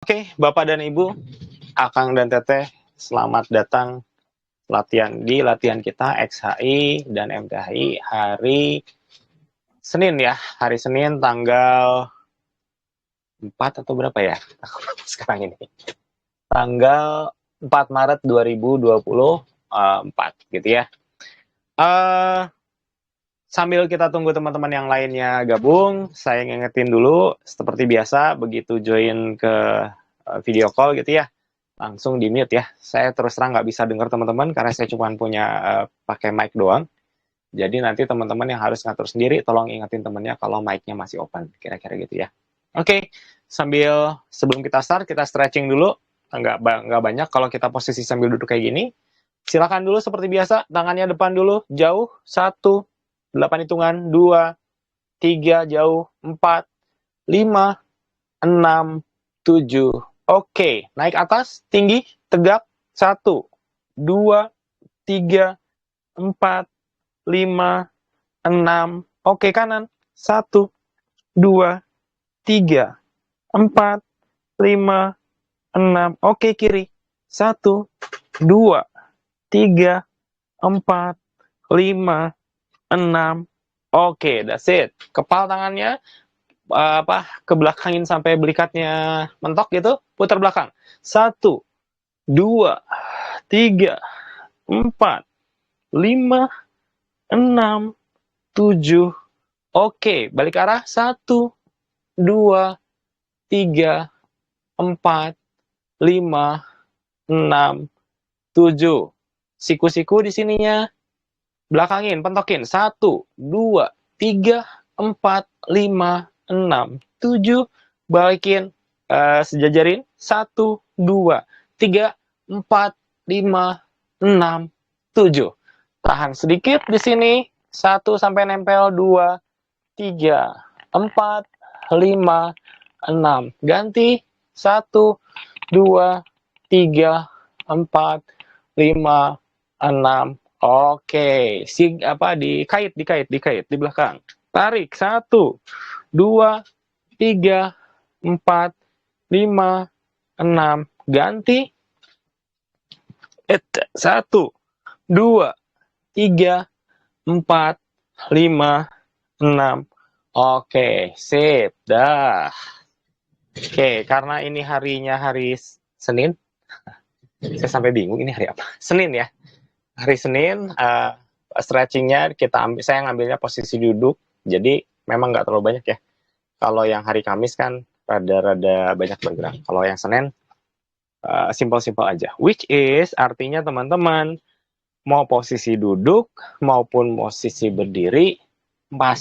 Oke, Bapak dan Ibu, Akang dan Teteh, selamat datang latihan kita XHI dan MTHI hari Senin ya, hari Senin tanggal 4 atau berapa ya? Sekarang ini. Tanggal 4 Maret 2024 gitu ya. Sambil kita tunggu teman-teman yang lainnya gabung, saya ngingetin dulu seperti biasa begitu join ke video call gitu ya, langsung di mute ya. Saya terus terang nggak bisa dengar teman-teman karena saya cuma punya pakai mic doang. Jadi nanti teman-teman yang harus ngatur sendiri, tolong ingetin temennya kalau mic-nya masih open, kira-kira gitu ya. Oke, sebelum kita start, kita stretching dulu. Nggak banyak kalau kita posisi sambil duduk kayak gini. Silakan dulu seperti biasa, tangannya depan dulu, jauh, 1, 8 hitungan, 2, 3, jauh, 4, 5, 6, 7. Oke, naik atas, tinggi, tegak, 1, 2, 3, 4, 5, 6. Oke, kanan, 1, 2, 3, 4, 5, 6. Oke, kiri, 1, 2, 3, 4, 5, 6. Oke, that's it. Kepal tangannya ke belakangin sampai belikatnya mentok gitu, putar belakang. 1, 2, 3, 4, 5, 6, 7. Oke, balik arah. 1, 2, 3, 4, 5, 6, 7. Siku-siku di sininya. Belakangin, pentokin. 1, 2, 3, 4, 5, 6, 7. Balikin, sejajarin. 1, 2, 3, 4, 5, 6, 7. Tahan sedikit di sini. 1 sampai nempel. 2, 3, 4, 5, 6. Ganti. 1, 2, 3, 4, 5, 6. Oke, dikait di belakang. Tarik. 1, 2, 3, 4, 5, 6. Ganti. 1, 2, 3, 4, 5, 6. Oke, sip. Dah. Oke, karena ini hari Senin, saya sampai bingung ini hari apa. Senin ya. Hari Senin, stretchingnya saya ngambilnya posisi duduk, jadi memang nggak terlalu banyak ya. Kalau yang hari Kamis kan rada-rada banyak bergerak. Kalau yang Senin, simple-simple aja. Which is artinya teman-teman, mau posisi duduk maupun posisi berdiri, bukan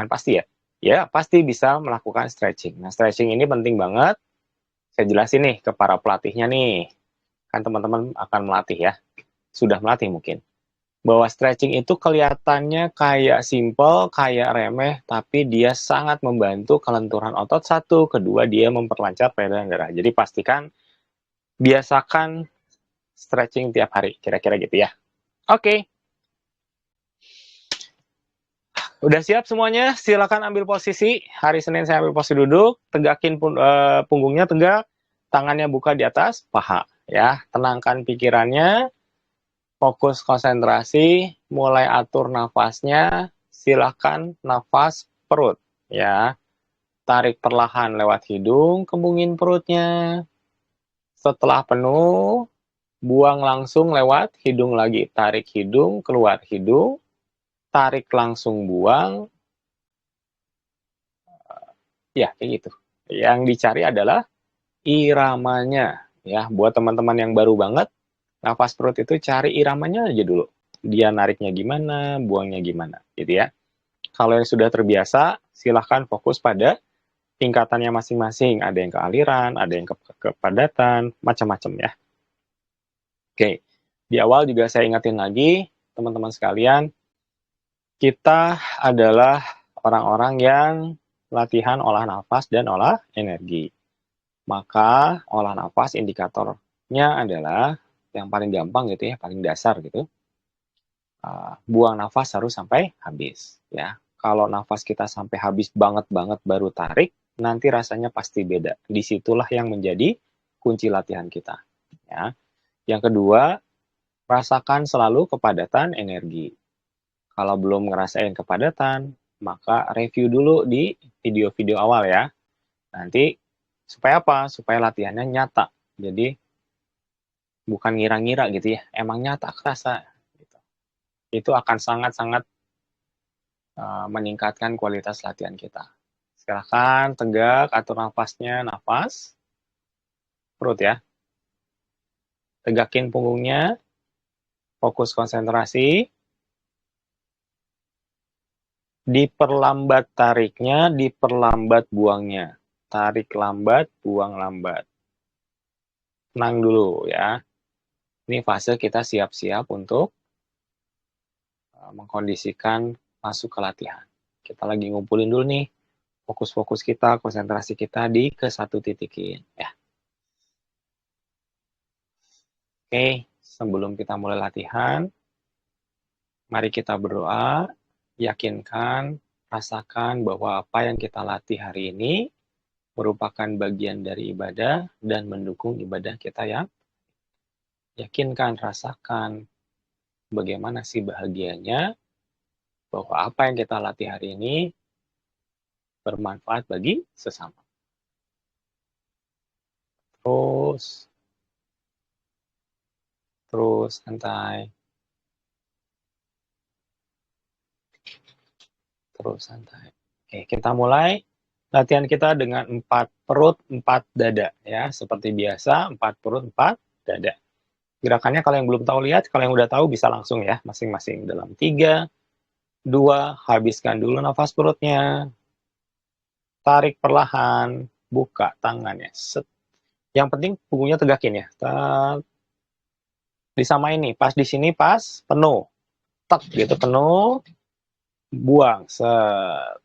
pasti ya, pasti bisa melakukan stretching. Nah, stretching ini penting banget. Saya jelasin nih ke para pelatihnya nih. Kan teman-teman akan melatih ya. Sudah melatih mungkin. Bahwa stretching itu kelihatannya kayak simple, kayak remeh, tapi dia sangat membantu kelenturan otot. 1, kedua dia memperlancar peredaran darah. Jadi pastikan biasakan stretching tiap hari, kira-kira gitu ya. Oke. Udah siap semuanya? Silakan ambil posisi. Hari Senin saya ambil posisi duduk, tegakin punggungnya tegak, tangannya buka di atas paha ya. Tenangkan pikirannya. Fokus konsentrasi, mulai atur nafasnya, silakan nafas perut, ya. Tarik perlahan lewat hidung, kembungin perutnya. Setelah penuh, buang langsung lewat hidung lagi. Tarik hidung, keluar hidung, tarik langsung buang. Ya, kayak gitu. Yang dicari adalah iramanya. Ya, buat teman-teman yang baru banget, nafas perut itu cari iramanya aja dulu. Dia nariknya gimana, buangnya gimana, gitu ya. Kalau yang sudah terbiasa, silahkan fokus pada tingkatannya masing-masing. Ada yang kealiran, ada yang kepadatan, macam-macam ya. Oke, di awal juga saya ingatin lagi, teman-teman sekalian, kita adalah orang-orang yang latihan olah nafas dan olah energi. Maka olah nafas indikatornya adalah yang paling gampang gitu ya, paling dasar gitu. Buang nafas harus sampai habis ya. Kalau nafas kita sampai habis banget baru tarik, nanti rasanya pasti beda. Disitulah yang menjadi kunci latihan kita. Ya. Yang kedua, rasakan selalu kepadatan energi. Kalau belum ngerasain kepadatan, maka review dulu di video-video awal ya. Nanti supaya apa? Supaya latihannya nyata. Jadi bukan ngira-ngira gitu ya, emang nyata kerasa. Gitu. Itu akan sangat-sangat meningkatkan kualitas latihan kita. Silakan tegak, atur nafasnya, nafas, perut ya. Tegakin punggungnya, fokus konsentrasi. Diperlambat tariknya, diperlambat buangnya. Tarik lambat, buang lambat. Tenang dulu ya. Ini fase kita siap-siap untuk mengkondisikan masuk ke latihan. Kita lagi ngumpulin dulu nih fokus-fokus kita, konsentrasi kita di ke satu titikin ya. Oke, sebelum kita mulai latihan, mari kita berdoa, yakinkan, rasakan bahwa apa yang kita latih hari ini merupakan bagian dari ibadah dan mendukung ibadah kita ya. Yakinkan, rasakan bagaimana sih bahagianya bahwa apa yang kita latih hari ini bermanfaat bagi sesama. Terus santai. Terus santai. Oke, kita mulai latihan kita dengan 4 perut, 4 dada ya. Seperti biasa, 4 perut, 4 dada. Gerakannya kalau yang belum tahu lihat, kalau yang udah tahu bisa langsung ya, masing-masing dalam 3, 2, habiskan dulu nafas perutnya. Tarik perlahan, buka tangannya. Set. Yang penting punggungnya tegakin ya. Disamain nih, pas di sini pas penuh. Tek gitu penuh. Buang. Set.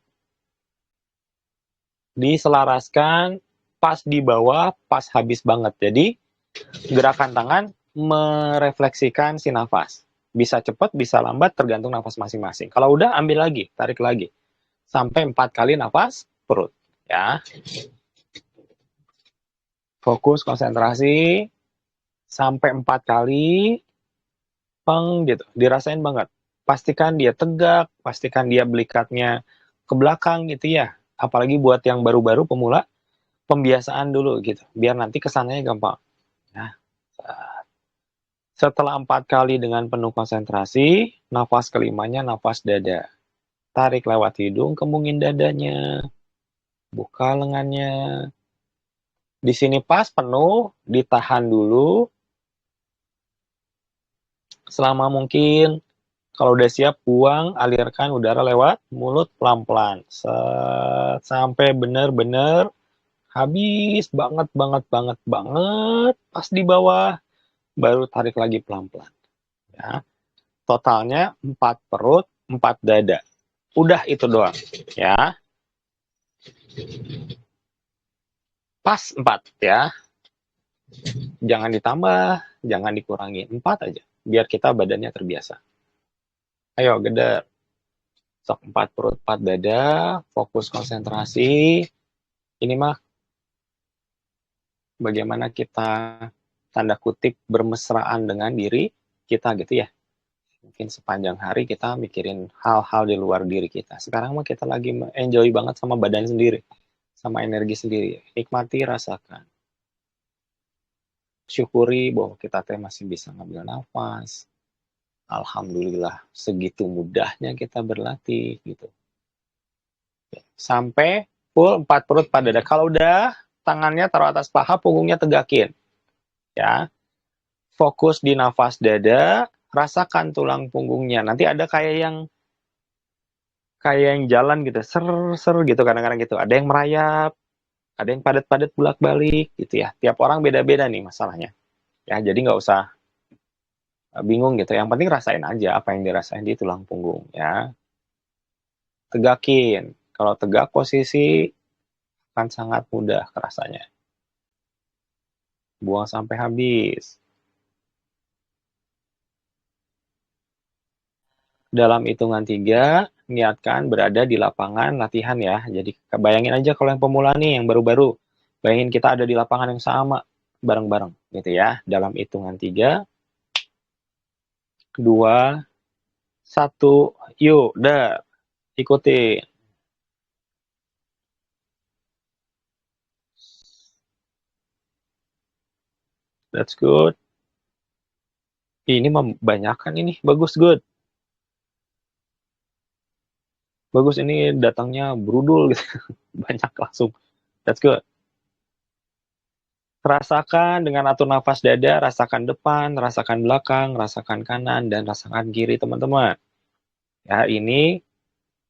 Diselaraskan pas di bawah, pas habis banget. Jadi gerakan tangan merefleksikan si nafas. Bisa cepat, bisa lambat, tergantung nafas masing-masing. Kalau udah, ambil lagi, tarik lagi. Sampai 4 kali nafas perut. Ya. Fokus, konsentrasi. Sampai 4 kali. Peng, gitu. Dirasain banget. Pastikan dia tegak, pastikan dia belikatnya ke belakang gitu ya. Apalagi buat yang baru-baru pemula, pembiasaan dulu gitu. Biar nanti kesananya gampang. Nah, setelah 4 kali dengan penuh konsentrasi, nafas kelimanya nafas dada. Tarik lewat hidung, kembungin dadanya. Buka lengannya. Di sini pas penuh, ditahan dulu. Selama mungkin, kalau udah siap, buang, alirkan udara lewat mulut pelan-pelan. Sampai benar-benar habis banget, pas di bawah, baru tarik lagi pelan-pelan. Ya. Totalnya 4 perut, 4 dada. Udah itu doang. Ya. Pas 4 ya. Jangan ditambah, jangan dikurangi. 4 aja. Biar kita badannya terbiasa. Ayo, geder. Sok 4 perut, 4 dada. Fokus konsentrasi. Ini mah bagaimana kita tanda kutip bermesraan dengan diri kita gitu ya. Mungkin sepanjang hari kita mikirin hal-hal di luar diri kita. Sekarang mah kita lagi enjoy banget sama badan sendiri. Sama energi sendiri. Nikmati, rasakan. Syukuri bahwa kita masih bisa ngambil nafas. Alhamdulillah, segitu mudahnya kita berlatih gitu. Sampai full 4 perut pada dada. Kalau udah, tangannya taruh atas paha, punggungnya tegakin. Ya. Fokus di nafas dada, rasakan tulang punggungnya. Nanti ada kayak yang jalan gitu, ser gitu kadang-kadang gitu. Ada yang merayap, ada yang padat-padat bolak-balik gitu ya. Tiap orang beda-beda nih masalahnya. Ya, jadi nggak usah bingung gitu. Yang penting rasain aja apa yang dirasain di tulang punggung ya. Tegakin. Kalau tegak posisi akan sangat mudah kerasanya. Buang sampai habis. Dalam hitungan 3, niatkan berada di lapangan latihan ya. Jadi bayangin aja kalau yang pemula nih, yang baru-baru. Bayangin kita ada di lapangan yang sama, bareng-bareng gitu ya. Dalam hitungan 3, 2, 1, yuk, dah, ikuti. That's good. Ini membanyakan ini, bagus, good. Bagus, ini datangnya brudul gitu. Banyak langsung. That's good. Rasakan dengan atur nafas dada, rasakan depan, rasakan belakang, rasakan kanan, dan rasakan kiri, teman-teman. Ya, ini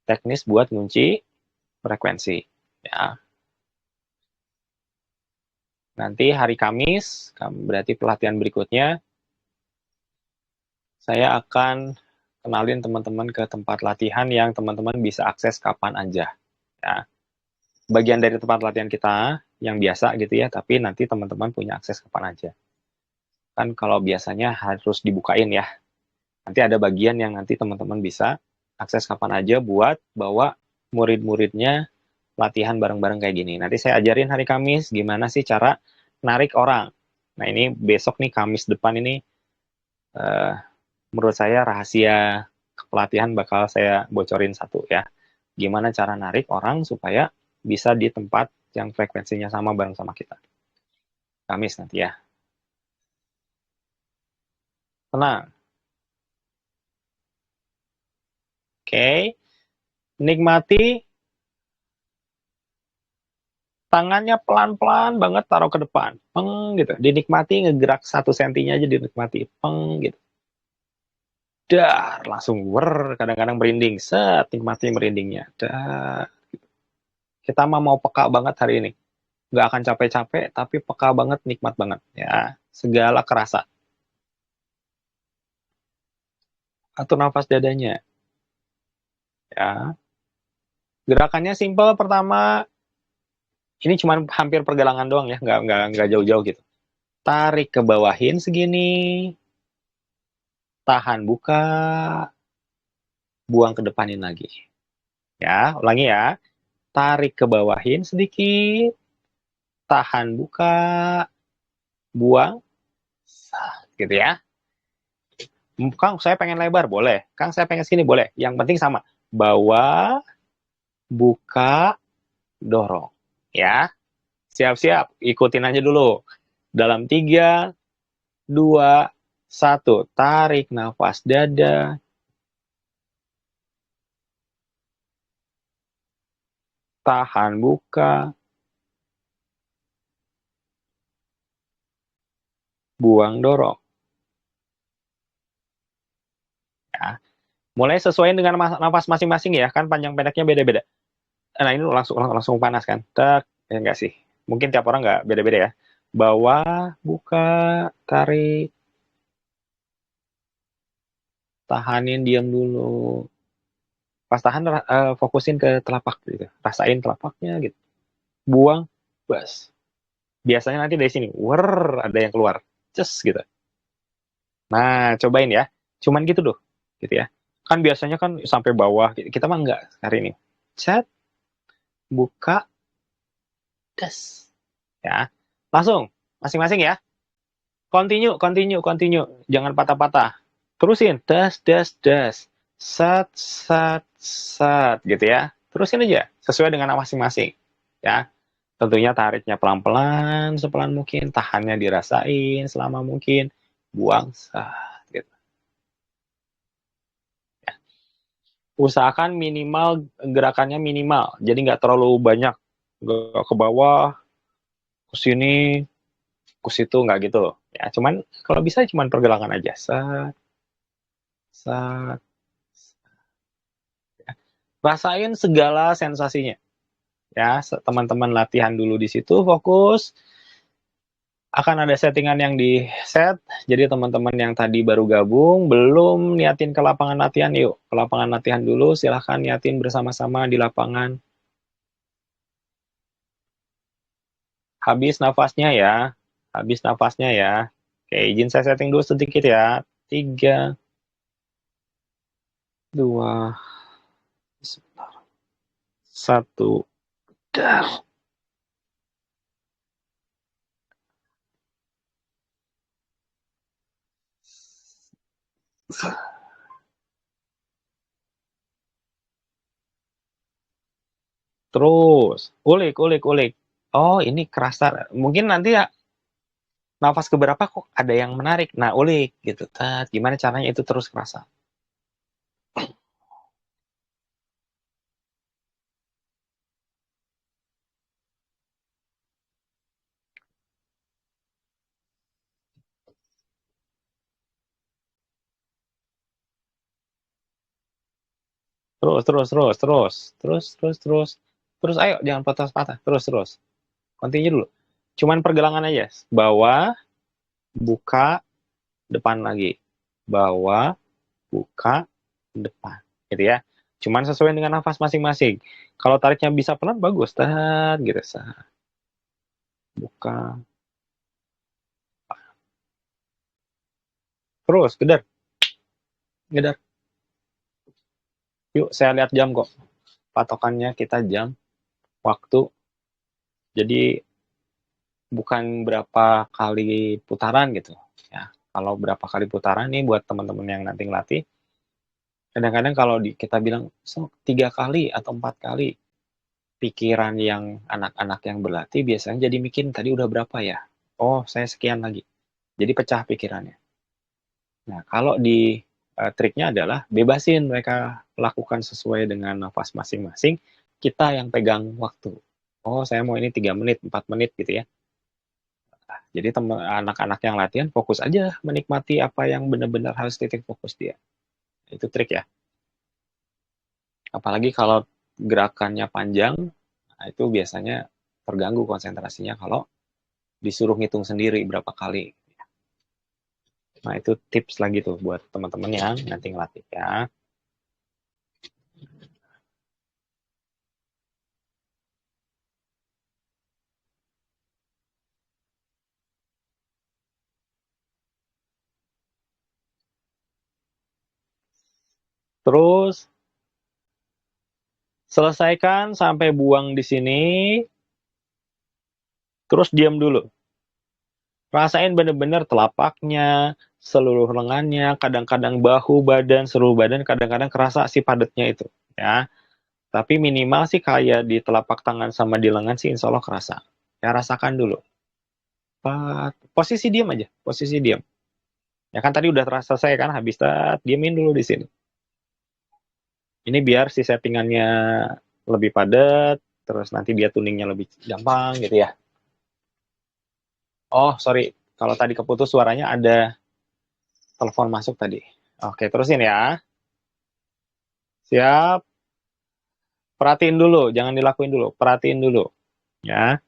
teknis buat ngunci frekuensi. Ya. Nanti hari Kamis, berarti pelatihan berikutnya, saya akan kenalin teman-teman ke tempat latihan yang teman-teman bisa akses kapan aja. Ya. Bagian dari tempat latihan kita yang biasa gitu ya, tapi nanti teman-teman punya akses kapan aja. Kan kalau biasanya harus dibukain ya. Nanti ada bagian yang nanti teman-teman bisa akses kapan aja buat bawa murid-muridnya latihan bareng-bareng kayak gini. Nanti saya ajarin hari Kamis gimana sih cara narik orang. Nah ini besok nih Kamis depan ini uh, menurut saya rahasia pelatihan bakal saya bocorin satu ya. Gimana cara narik orang supaya bisa di tempat yang frekuensinya sama bareng sama kita. Kamis nanti ya. Tenang. Oke. Nikmati tangannya pelan-pelan banget taruh ke depan. Peng gitu. Dinikmati ngegerak 1 sentinya aja dinikmati. Peng gitu. Dar, langsung wer, kadang-kadang merinding. Set, nikmati merindingnya. Dar. Kita mah mau peka banget hari ini. Nggak akan capek-capek, tapi peka banget, nikmat banget. Ya, segala kerasa. Atur nafas dadanya. Ya. Gerakannya simple pertama. Ini cuma hampir pergelangan doang ya, nggak jauh-jauh gitu. Tarik ke bawahin segini. Tahan buka. Buang ke depanin lagi. Ya, ulangi ya. Tarik ke bawahin sedikit. Tahan buka. Buang. Gitu ya. Kang, saya pengen lebar, boleh. Kang, saya pengen sini, boleh. Yang penting sama. Bawa, buka, dorong. Ya, siap-siap. Ikutin aja dulu. Dalam 3, 2, 1. Tarik nafas dada. Tahan buka. Buang dorong. Ya. Mulai sesuaiin dengan nafas masing-masing ya. Kan panjang pendeknya beda-beda. Nah, ini langsung panas kan. Tak, ya enggak sih. Mungkin tiap orang nggak beda-beda ya. Bawah, buka, tarik. Tahanin, diam dulu. Pas tahan, fokusin ke telapak gitu. Rasain telapaknya gitu. Buang, bas. Biasanya nanti dari sini, ada yang keluar. Ces gitu. Nah, cobain ya. Cuman gitu doh. Gitu ya. Kan biasanya kan sampai bawah. Kita mah enggak hari ini. Chat, buka, des. Ya. Langsung. Masing-masing ya. Continue, continue, continue. Jangan patah-patah. Terusin. Das, das, das. Sat, sat, sat. Gitu ya. Terusin aja. Sesuai dengan masing-masing. Ya. Tentunya tariknya pelan-pelan, sepelan mungkin. Tahannya dirasain selama mungkin. Buang, sat. Gitu. Ya. Usahakan minimal, gerakannya minimal. Jadi nggak terlalu banyak. Nggak ke bawah, ke sini, ke situ, nggak gitu. Ya, cuman kalau bisa cuman pergelangan aja. Sat, sat. Rasain segala sensasinya. Ya, teman-teman latihan dulu di situ, fokus. Akan ada settingan yang di set. Jadi teman-teman yang tadi baru gabung, belum niatin ke lapangan latihan, yuk ke lapangan latihan dulu. Silahkan niatin bersama-sama di lapangan. Habis nafasnya ya. Habis nafasnya ya. Oke, izin saya setting dulu sedikit ya. 3, 2, sebentar, 1, dar. Terus, ulik, ulik, ulik. Oh, ini kerasa. Mungkin nanti ya, nafas keberapa kok ada yang menarik. Nah, ulik gitu. Gimana caranya itu terus kerasa. Terus, terus, terus, terus, terus, terus, terus, terus. Ayo, jangan patah-patah. Terus, terus. Continue dulu. Cuman pergelangan aja. Bawah, buka, depan lagi. Bawah, buka, depan. Gitu ya. Cuman sesuai dengan nafas masing-masing. Kalau tariknya bisa pelan, bagus. Gitu. Buka. Terus, gedar. Gedar. Yuk, saya lihat jam kok. Patokannya kita jam, waktu. Jadi, bukan berapa kali putaran gitu. Ya, kalau berapa kali putaran nih buat teman-teman yang nanti ngelatih, kadang-kadang kalau kita bilang, so, 3 kali atau 4 kali, pikiran yang anak-anak yang berlatih biasanya jadi mikir tadi udah berapa ya? Oh, saya sekian lagi. Jadi pecah pikirannya. Nah, kalau di triknya adalah bebasin mereka lakukan sesuai dengan nafas masing-masing, kita yang pegang waktu. Oh, saya mau ini 3 menit, 4 menit gitu ya. Jadi anak-anak yang latihan fokus aja menikmati apa yang benar-benar harus titik fokus dia. Itu trik ya. Apalagi kalau gerakannya panjang, nah itu biasanya terganggu konsentrasinya kalau disuruh ngitung sendiri berapa kali. Nah, itu tips lagi tuh buat teman-teman yang nanti ngelatih ya. Terus selesaikan sampai buang di sini, terus diam dulu. Rasain bener-bener telapaknya, seluruh lengannya, kadang-kadang bahu, badan, seluruh badan, kadang-kadang kerasa si padatnya itu. Ya, tapi minimal sih kayak di telapak tangan sama di lengan sih insya Allah kerasa. Ya, rasakan dulu. Posisi diam aja, posisi diam. Ya kan tadi udah terasa saya kan habis diamin dulu di sini. Ini biar si settingannya lebih padat, terus nanti dia tuningnya lebih gampang gitu ya. Oh, sorry. Kalau tadi keputus suaranya ada telepon masuk tadi. Oke, terusin ya. Siap. Perhatiin dulu, jangan dilakuin dulu. Perhatiin dulu. Ya.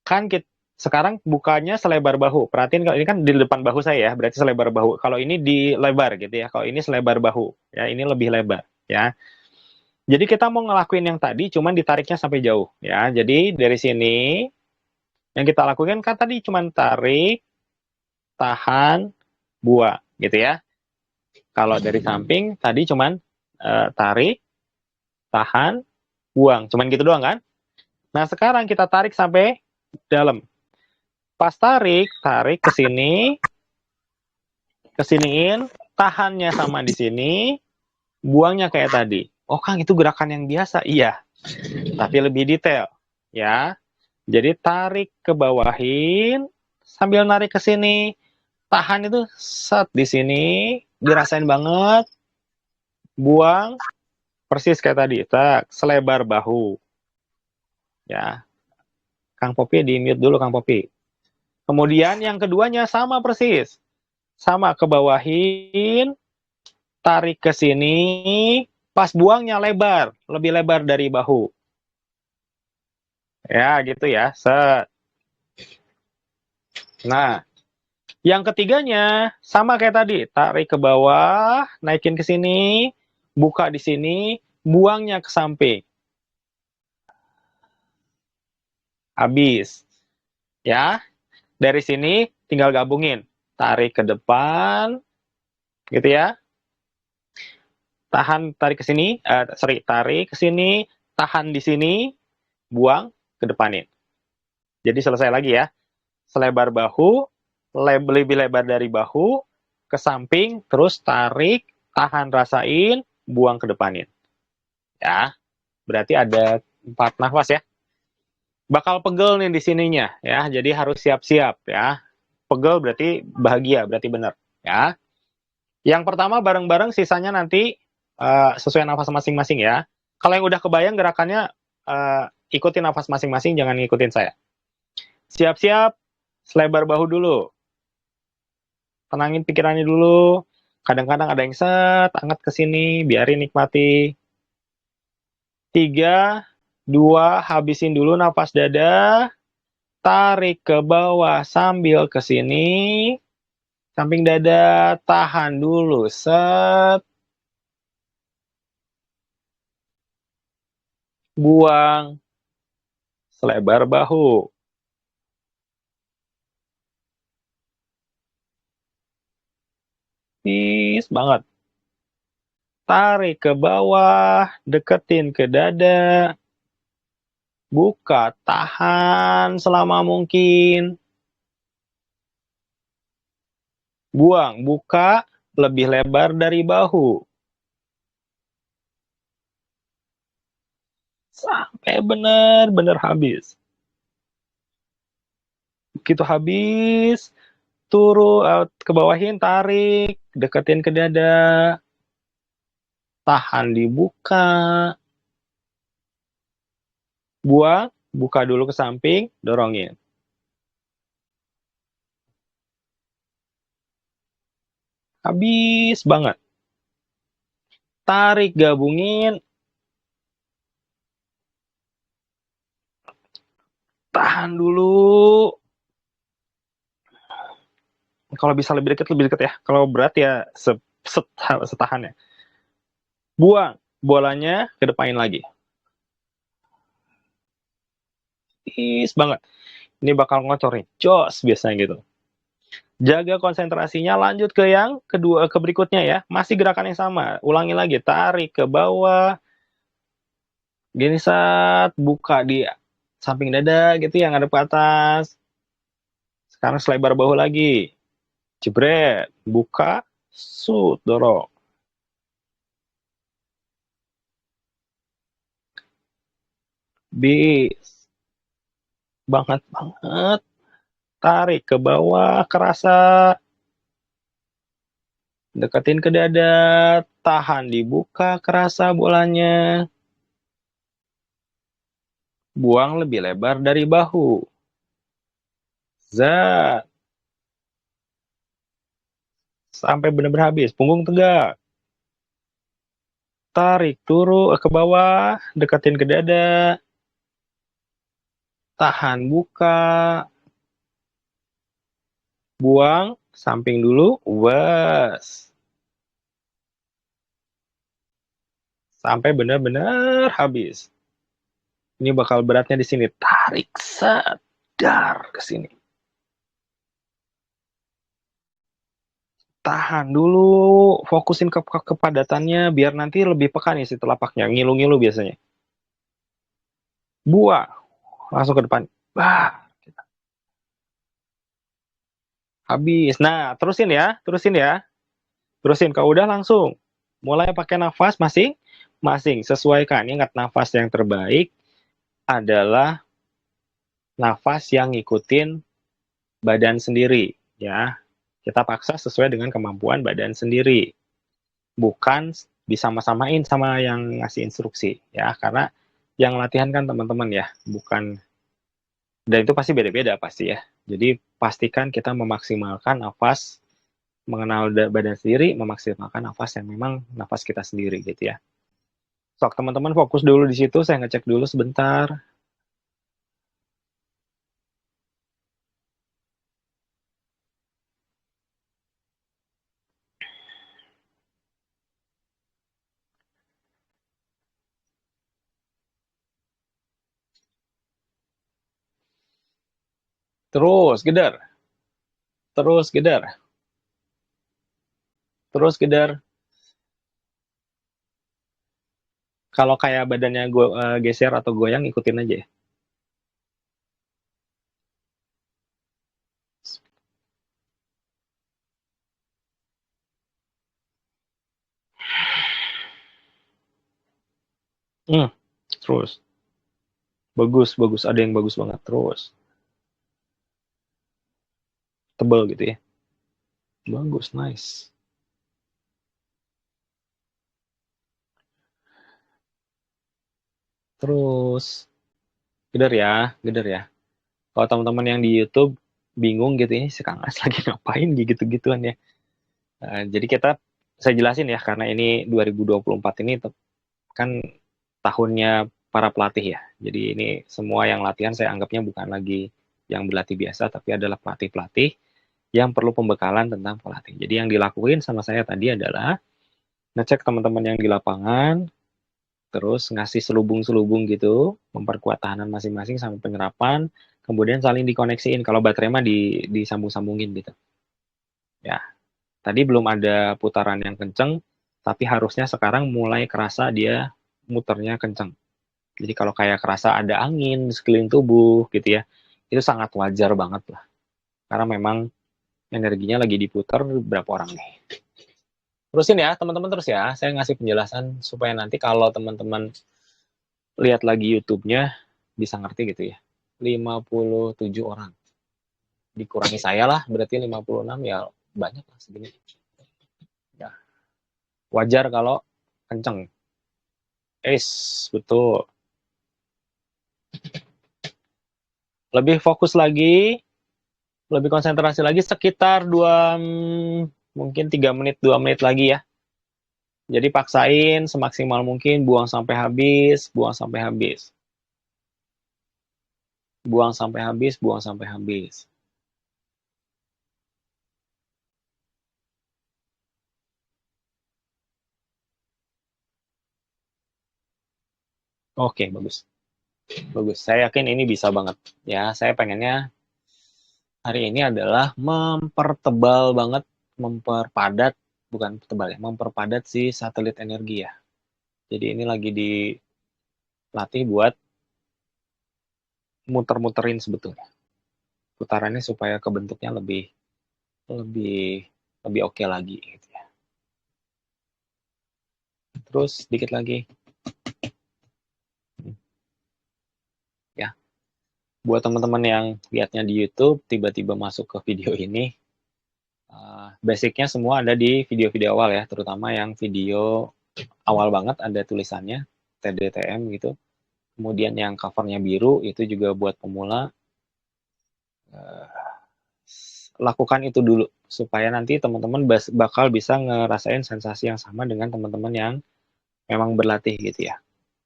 Kan kita, sekarang bukanya selebar bahu. Perhatiin kalau ini kan di depan bahu saya ya, berarti selebar bahu. Kalau ini di lebar gitu ya. Kalau ini selebar bahu. Ya, ini lebih lebar. Ya. Jadi kita mau ngelakuin yang tadi, cuman ditariknya sampai jauh. Ya. Jadi dari sini, yang kita lakukan kan tadi cuman tarik, tahan, buang. Gitu ya. Kalau dari samping, tadi cuman tarik, tahan, buang. Cuman gitu doang kan? Nah, sekarang kita tarik sampai dalam. Pas tarik, tarik ke sini, kesiniin, tahannya sama di sini, buangnya kayak tadi. Oh, Kang, itu gerakan yang biasa. Iya, tapi lebih detail. Ya, jadi tarik ke bawahin, sambil narik ke sini. Tahan itu set di sini, dirasain banget. Buang, persis kayak tadi. Tak, selebar bahu. Ya, Kang Popi di mute dulu, Kang Popi. Kemudian yang keduanya sama persis. Sama ke bawahin, tarik ke sini, pas buangnya lebar, lebih lebar dari bahu. Ya, gitu ya. Set. Nah, yang ketiganya sama kayak tadi, tarik ke bawah, naikin ke sini, buka di sini, buangnya ke samping. Habis. Ya. Dari sini tinggal gabungin. Tarik ke depan, gitu ya. tahan, tarik ke sini, tarik ke sini, tahan di sini, buang, ke depanin. Jadi selesai lagi ya. Selebar bahu, lebih lebar dari bahu, ke samping, terus tarik, tahan, rasain, buang ke depanin. Ya, berarti ada 4 nafas ya. Bakal pegel nih di sininya ya, jadi harus siap-siap ya. Pegel berarti bahagia, berarti benar ya. Yang pertama bareng-bareng, sisanya nanti sesuai nafas masing-masing ya. Kalau yang udah kebayang gerakannya, ikutin nafas masing-masing, jangan ngikutin saya. Siap-siap, selebar bahu dulu. Tenangin pikirannya dulu. Kadang-kadang ada yang angkat ke sini, biarin nikmati. 3, 2, habisin dulu nafas dada. Tarik ke bawah sambil ke sini. Samping dada, tahan dulu. Set. Buang. Selebar bahu. Peace banget. Tarik ke bawah, deketin ke dada. Buka, tahan selama mungkin. Buang, buka lebih lebar dari bahu. Sampai benar-benar habis. Begitu habis, turun ke bawahin, tarik, deketin ke dada. Tahan dibuka. Buang, buka dulu ke samping, dorongin. Habis banget. Tarik, gabungin. Tahan dulu. Kalau bisa lebih dekat ya. Kalau berat ya setahan ya. Buang bolanya, ke depanin lagi. Is banget. Ini bakal ngocor nih. Jos biasanya gitu. Jaga konsentrasinya, lanjut ke yang kedua, ke berikutnya ya. Masih gerakan yang sama. Ulangi lagi, tarik ke bawah. Gini saat buka di samping dada gitu yang ada ke atas. Sekarang selebar bahu lagi. Jebret, buka, dorong. Bis. Banget. Tarik ke bawah, kerasa. Deketin ke dada, tahan dibuka, kerasa bolanya. Buang lebih lebar dari bahu. Zat. Sampai benar-benar habis. Punggung tegak. Tarik turun ke bawah, deketin ke dada. Tahan buka. Buang, samping dulu. Wes. Sampai benar-benar habis. Ini bakal beratnya di sini. Tarik sadar ke sini. Tahan dulu, fokusin ke kepadatannya biar nanti lebih peka nih si telapaknya, ngilu-ngilu biasanya. Buang, langsung ke depan. Bah, habis. Nah, terusin ya, terusin ya. Terusin, kalau udah langsung. Mulai pakai nafas masing-masing. Sesuaikan, ingat nafas yang terbaik adalah nafas yang ngikutin badan sendiri. Ya, kita paksa sesuai dengan kemampuan badan sendiri. Bukan disama-samain sama yang ngasih instruksi. Ya, karena yang latihan kan teman-teman ya, bukan, dan itu pasti beda-beda pasti ya. Jadi pastikan kita memaksimalkan nafas, mengenal badan sendiri, memaksimalkan nafas yang memang nafas kita sendiri gitu ya. Sok teman-teman fokus dulu di situ, saya ngecek dulu sebentar. Terus gedar, terus gedar, terus gedar. Kalau kayak badannya geser atau goyang, ikutin aja ya. Hmm, terus. Bagus, bagus. Ada yang bagus banget. Terus. Tebal gitu ya. Bagus, nice. Terus. Geder ya, geder ya. Kalau teman-teman yang di YouTube bingung gitu, ini si Kang As lagi ngapain gitu-gituan ya. Jadi saya jelasin ya, karena ini 2024 ini kan tahunnya para pelatih ya. Jadi ini semua yang latihan saya anggapnya bukan lagi yang berlatih biasa, tapi adalah pelatih-pelatih yang perlu pembekalan tentang pelatih. Jadi yang dilakuin sama saya tadi adalah ngecek teman-teman yang di lapangan, terus ngasih selubung-selubung gitu, memperkuat tahanan masing-masing sama penyerapan, kemudian saling dikoneksiin. Kalau baterai mah disambung-sambungin gitu. Ya, tadi belum ada putaran yang kenceng, tapi harusnya sekarang mulai kerasa dia muternya kenceng. Jadi kalau kayak kerasa ada angin sekeliling tubuh gitu ya, itu sangat wajar banget lah. Karena memang energinya lagi diputar berapa orang nih. Terusin ya teman-teman, terus ya. Saya ngasih penjelasan supaya nanti kalau teman-teman lihat lagi YouTube-nya bisa ngerti gitu ya. 57 orang. Dikurangi saya lah, berarti 56 ya banyak lah segini. Ya, wajar kalau kenceng. Betul. Lebih fokus lagi, lebih konsentrasi lagi sekitar mungkin 3 menit, 2 menit lagi ya. Jadi paksain semaksimal mungkin, buang sampai habis, buang sampai habis. Buang sampai habis, buang sampai habis. Oke, bagus. Bagus. Saya yakin ini bisa banget. Ya, saya pengennya hari ini adalah mempertebal banget, memperpadat, bukan tebal ya, memperpadat si satelit energi ya. Jadi ini lagi dilatih buat muter-muterin sebetulnya. Putarannya supaya kebentuknya lebih lebih lebih oke lagi gitu ya. Terus sedikit lagi ya. Buat teman-teman yang lihatnya di YouTube tiba-tiba masuk ke video ini, basicnya semua ada di video-video awal ya, terutama yang video awal banget ada tulisannya TDTM gitu. Kemudian yang covernya biru itu juga buat pemula. Uh, Lakukan itu dulu supaya nanti teman-teman bakal bisa ngerasain sensasi yang sama dengan teman-teman yang memang berlatih gitu ya.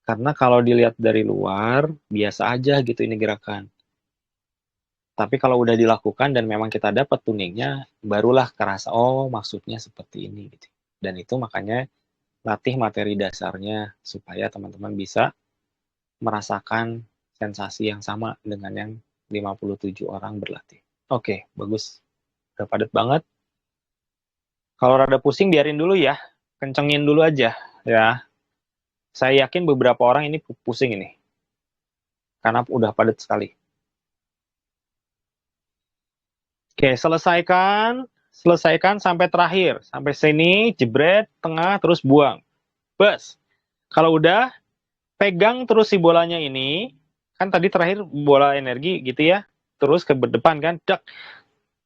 Karena kalau dilihat dari luar biasa aja gitu ini gerakan. Tapi kalau udah dilakukan dan memang kita dapat tuningnya, barulah kerasa oh maksudnya seperti ini gitu. Dan itu makanya latih materi dasarnya supaya teman-teman bisa merasakan sensasi yang sama dengan yang 57 orang berlatih. Oke, bagus. Udah padat banget. Kalau rada pusing biarin dulu ya. Kencengin dulu aja ya. Saya yakin beberapa orang ini pusing ini. Karena udah padat sekali. Oke, selesaikan sampai terakhir. Sampai sini, jebret, tengah, terus buang. Bas. Kalau udah, pegang terus si bolanya ini. Kan tadi terakhir bola energi gitu ya. Terus ke depan kan, dak,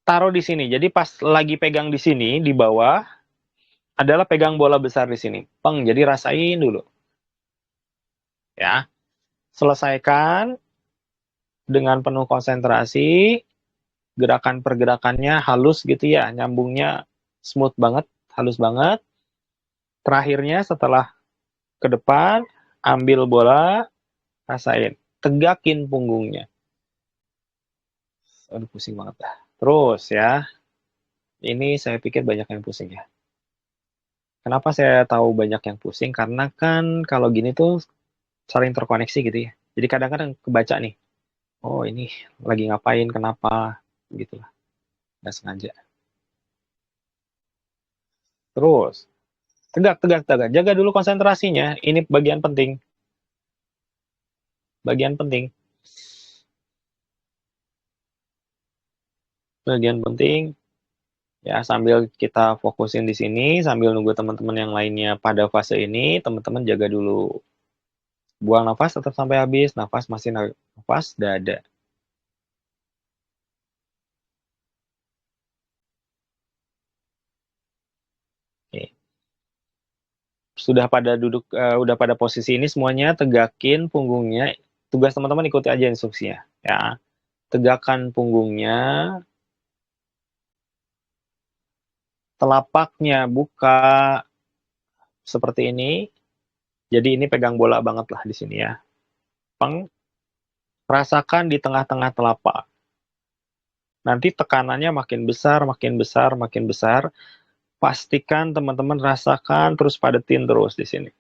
taruh di sini. Jadi pas lagi pegang di sini, di bawah, adalah pegang bola besar di sini. Peng, jadi rasain dulu. Ya, selesaikan dengan penuh konsentrasi, gerakan pergerakannya halus gitu ya, nyambungnya smooth banget, halus banget. Terakhirnya setelah ke depan, ambil bola, rasain, tegakin punggungnya. Aduh pusing banget dah. Terus ya, ini saya pikir banyak yang pusing ya. Kenapa saya tahu banyak yang pusing? Karena kan kalau gini tuh saling terkoneksi gitu ya. Jadi kadang-kadang kebaca nih, oh ini lagi ngapain, kenapa, gitu lah. Nggak sengaja. Terus, Tegak, tegak, tegak. Jaga dulu konsentrasinya. Ini bagian penting. Bagian penting. Bagian penting. Ya, sambil kita fokusin di sini, sambil nunggu teman-teman yang lainnya pada fase ini, teman-teman jaga dulu. Buang nafas tetap sampai habis. Nafas masih nafas dada. Oke. Sudah pada duduk, udah pada posisi ini semuanya, tegakin punggungnya. Tugas teman-teman ikuti aja instruksinya. Ya, tegakkan punggungnya, telapaknya buka seperti ini. Jadi ini pegang bola banget lah di sini ya. Peng, rasakan di tengah-tengah telapak. Nanti tekanannya makin besar, makin besar, makin besar. Pastikan teman-teman rasakan terus padetin terus di sini.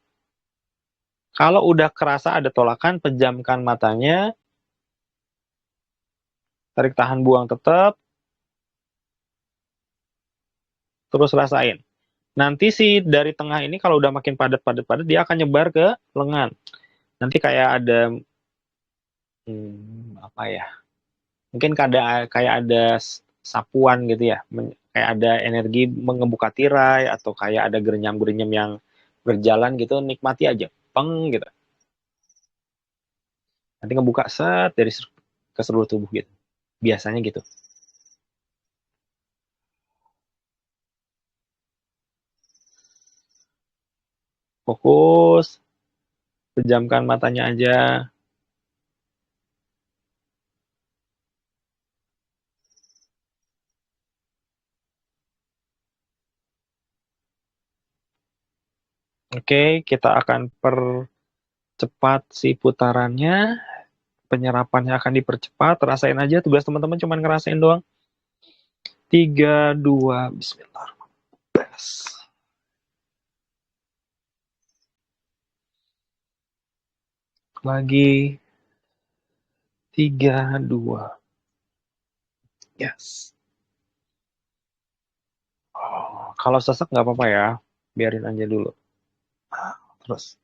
Kalau udah kerasa ada tolakan, pejamkan matanya. Tarik tahan buang tetap. Terus rasain. Nanti sih dari tengah ini kalau udah makin padat dia akan nyebar ke lengan. Nanti kayak ada apa ya? Mungkin kayak ada sapuan gitu ya. Kayak ada energi mengebuka tirai atau kayak ada gerenyam-gerenyam yang berjalan gitu, nikmati aja. Peng gitu. Nanti ngebuka set dari ke seluruh tubuh gitu. Biasanya gitu. Fokus, pejamkan matanya aja. Oke, kita akan percepat si putarannya. Penyerapannya akan dipercepat. Rasain aja, tugas teman-teman cuma ngerasain doang. 3, 2, bismillah. Lagi. 3, 2. Yes. Oh, kalau sesek nggak apa-apa ya. Biarin aja dulu. Terus.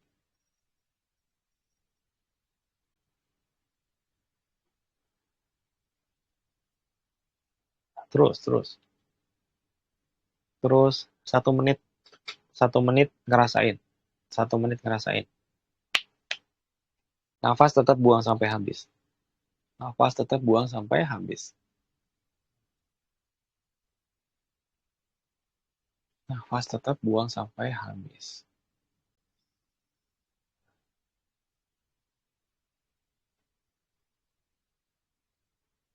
Terus. Terus 1 menit. 1 menit ngerasain. 1 menit ngerasain. Nafas tetap buang sampai habis. Nafas tetap buang sampai habis. Nafas tetap buang sampai habis.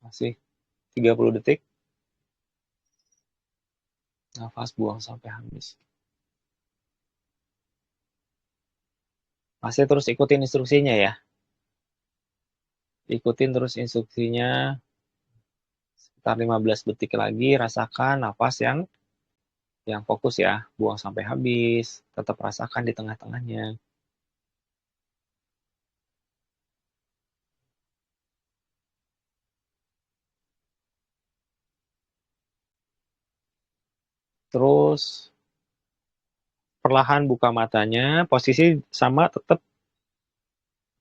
Masih 30 detik. Nafas buang sampai habis. Masih terus ikutin instruksinya ya. Ikutin terus instruksinya. Sekitar 15 detik lagi, rasakan nafas yang fokus ya. Buang sampai habis. Tetap rasakan di tengah-tengahnya. Terus perlahan buka matanya. Posisi sama tetap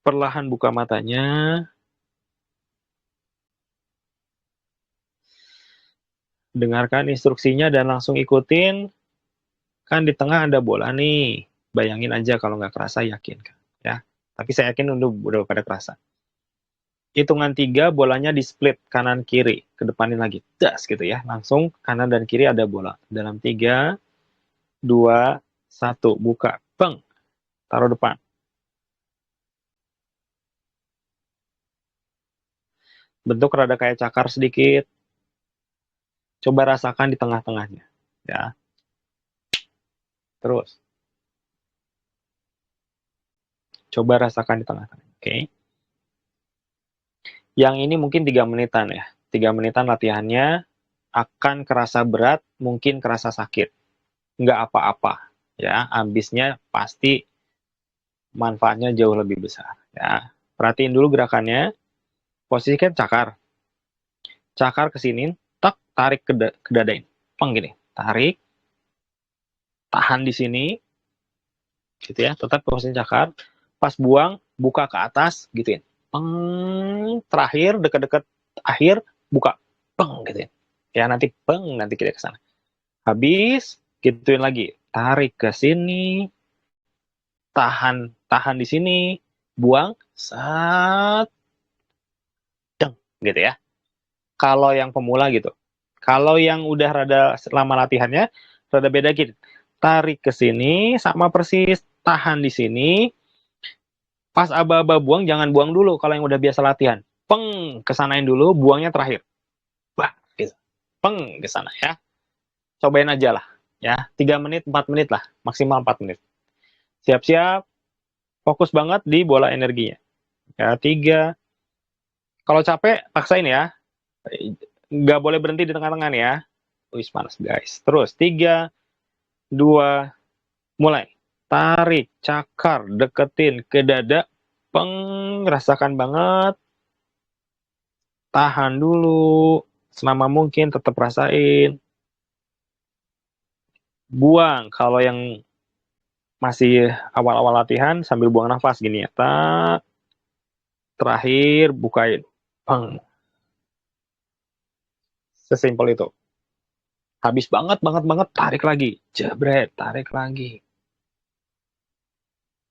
perlahan buka matanya. Dengarkan instruksinya dan langsung ikutin. Kan di tengah ada bola nih. Bayangin aja kalau nggak kerasa, yakin kan. Ya. Tapi saya yakin udah pada kerasa. Hitungan 3, bolanya di split kanan kiri. Kedepanin lagi. Das gitu ya. Langsung kanan dan kiri ada bola. Dalam 3, 2, 1. Buka. Bang. Taruh depan. Bentuk rada kayak cakar sedikit. Coba rasakan di tengah-tengahnya. Ya. Terus. Coba rasakan di tengah-tengah. Oke. Yang ini mungkin 3 menitan ya. 3 menitan latihannya akan kerasa berat, mungkin kerasa sakit. Nggak apa-apa. Ya, habisnya pasti manfaatnya jauh lebih besar. Ya, perhatiin dulu gerakannya. Posisikan cakar. Cakar ke sini, tak tarik ke dada ini. Peng gini. Tarik. Tahan di sini. gitu ya, tetap posisi cakar. Pas buang, buka ke atas, gituin. Peng, terakhir deket-deket akhir, buka, peng, gituin. Ya nanti peng, nanti kita ke sana. Habis, gituin lagi, tarik ke sini, tahan di sini, buang, sat, deng, gitu ya. Kalau yang pemula gitu. Kalau yang udah rada lama latihannya, rada beda gitu. Tarik ke sini, sama persis, tahan di sini, pas aba-aba buang, jangan buang dulu kalau yang udah biasa latihan. Peng, kesanain dulu, buangnya terakhir. Bah, gitu. Peng, ke sana ya. Cobain aja lah. Ya, 3 menit, 4 menit lah. Maksimal 4 menit. Siap-siap, fokus banget di bola energinya. Ya, 3. Kalau capek, paksain ya. Nggak boleh berhenti di tengah-tengah nih ya. Wih, panas guys. Terus, 3, 2, mulai. Tarik, cakar, deketin ke dada. Peng, rasakan banget. Tahan dulu. Selama mungkin tetap rasain. Buang. Kalau yang masih awal-awal latihan, sambil buang nafas gini ya. Tak. Terakhir, bukain. Peng. Sesimpel itu. Habis banget, tarik lagi. Jebret, tarik lagi.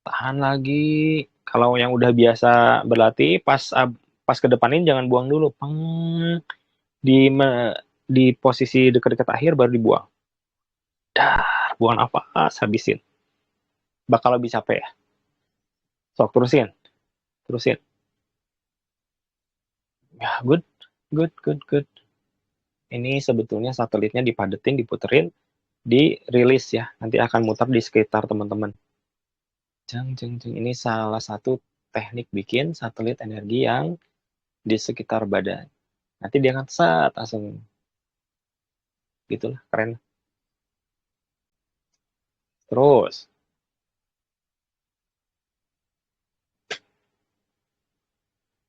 Tahan lagi. Kalau yang udah biasa berlatih, pas ke depanin jangan buang dulu. Peng. Di di posisi dekat-dekat akhir baru dibuang. Dah, buang nafas, habisin. Bakal lebih capek ya. Sok, terusin. Terusin. Ya, good. Good, good, good. Ini sebetulnya satelitnya dipadetin, diputerin, dirilis ya. Nanti akan muter di sekitar teman-teman. Jeng, jeng, jeng. Ini salah satu teknik bikin satelit energi yang di sekitar badan. Nanti dia akan set langsung. Gitulah, keren.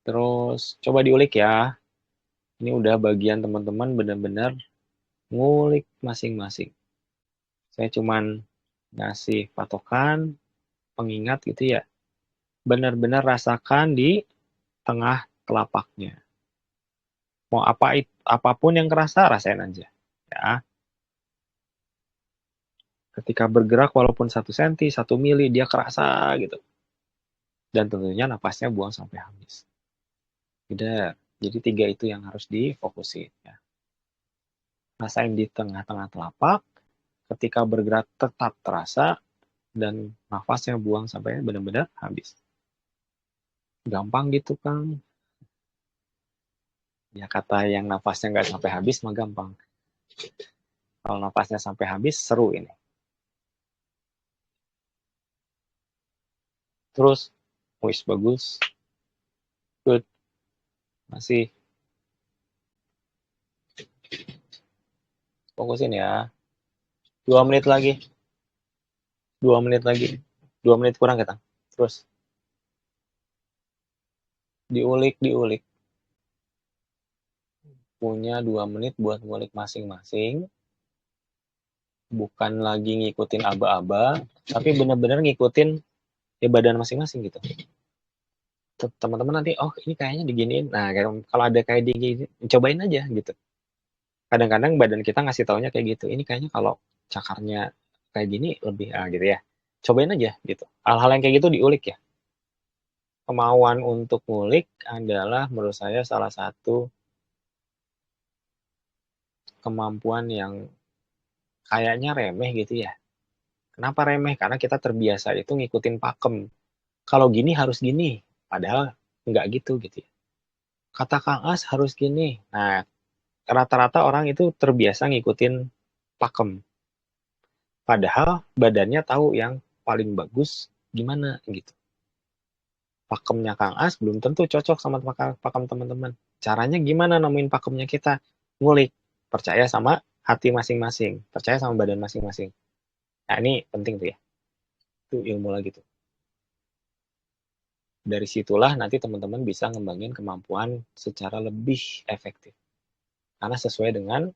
Terus, coba diulik ya. Ini udah bagian teman-teman benar-benar ngulik masing-masing. Saya cuman ngasih patokan, pengingat gitu ya. Benar-benar rasakan di tengah telapaknya. Mau apapun yang kerasa, rasain aja. Ya. Ketika bergerak walaupun 1 senti, 1 mili, dia kerasa gitu. Dan tentunya napasnya buang sampai habis. Tidak. Jadi 3 itu yang harus difokusin. Ya. Rasain di tengah-tengah telapak, ketika bergerak tetap terasa, dan nafasnya buang sampai benar-benar habis. Gampang gitu, Kang. Ya kata yang nafasnya nggak sampai habis mah gampang. Kalau nafasnya sampai habis, seru ini. Terus, wis bagus. Good. Masih. Fokusin ya. 2 menit lagi. 2 menit lagi. 2 menit kurang kita. Terus. Diulik. Punya 2 menit buat ngulik masing-masing. Bukan lagi ngikutin aba-aba, tapi benar-benar ngikutin ya badan masing-masing gitu. Teman-teman nanti, oh ini kayaknya diginiin. Nah, kalau ada kayak digini, cobain aja gitu. Kadang-kadang badan kita ngasih taunya kayak gitu. Ini kayaknya kalau cakarnya kayak gini lebih gitu ya. Cobain aja gitu. Hal-hal yang kayak gitu diulik ya. Kemauan untuk ngulik adalah menurut saya salah satu kemampuan yang kayaknya remeh gitu ya. Kenapa remeh? Karena kita terbiasa itu ngikutin pakem. Kalau gini harus gini. Padahal nggak gitu gitu ya. Kata Kang As harus gini. Nah, rata-rata orang itu terbiasa ngikutin pakem. Padahal badannya tahu yang paling bagus gimana gitu. Pakemnya Kang As belum tentu cocok sama pakem teman-teman. Caranya gimana nemuin pakemnya kita? Ngulik. Percaya sama hati masing-masing. Percaya sama badan masing-masing. Nah ini penting tuh ya. Itu ilmu lagi tuh. Dari situlah nanti teman-teman bisa ngembangin kemampuan secara lebih efektif. Karena sesuai dengan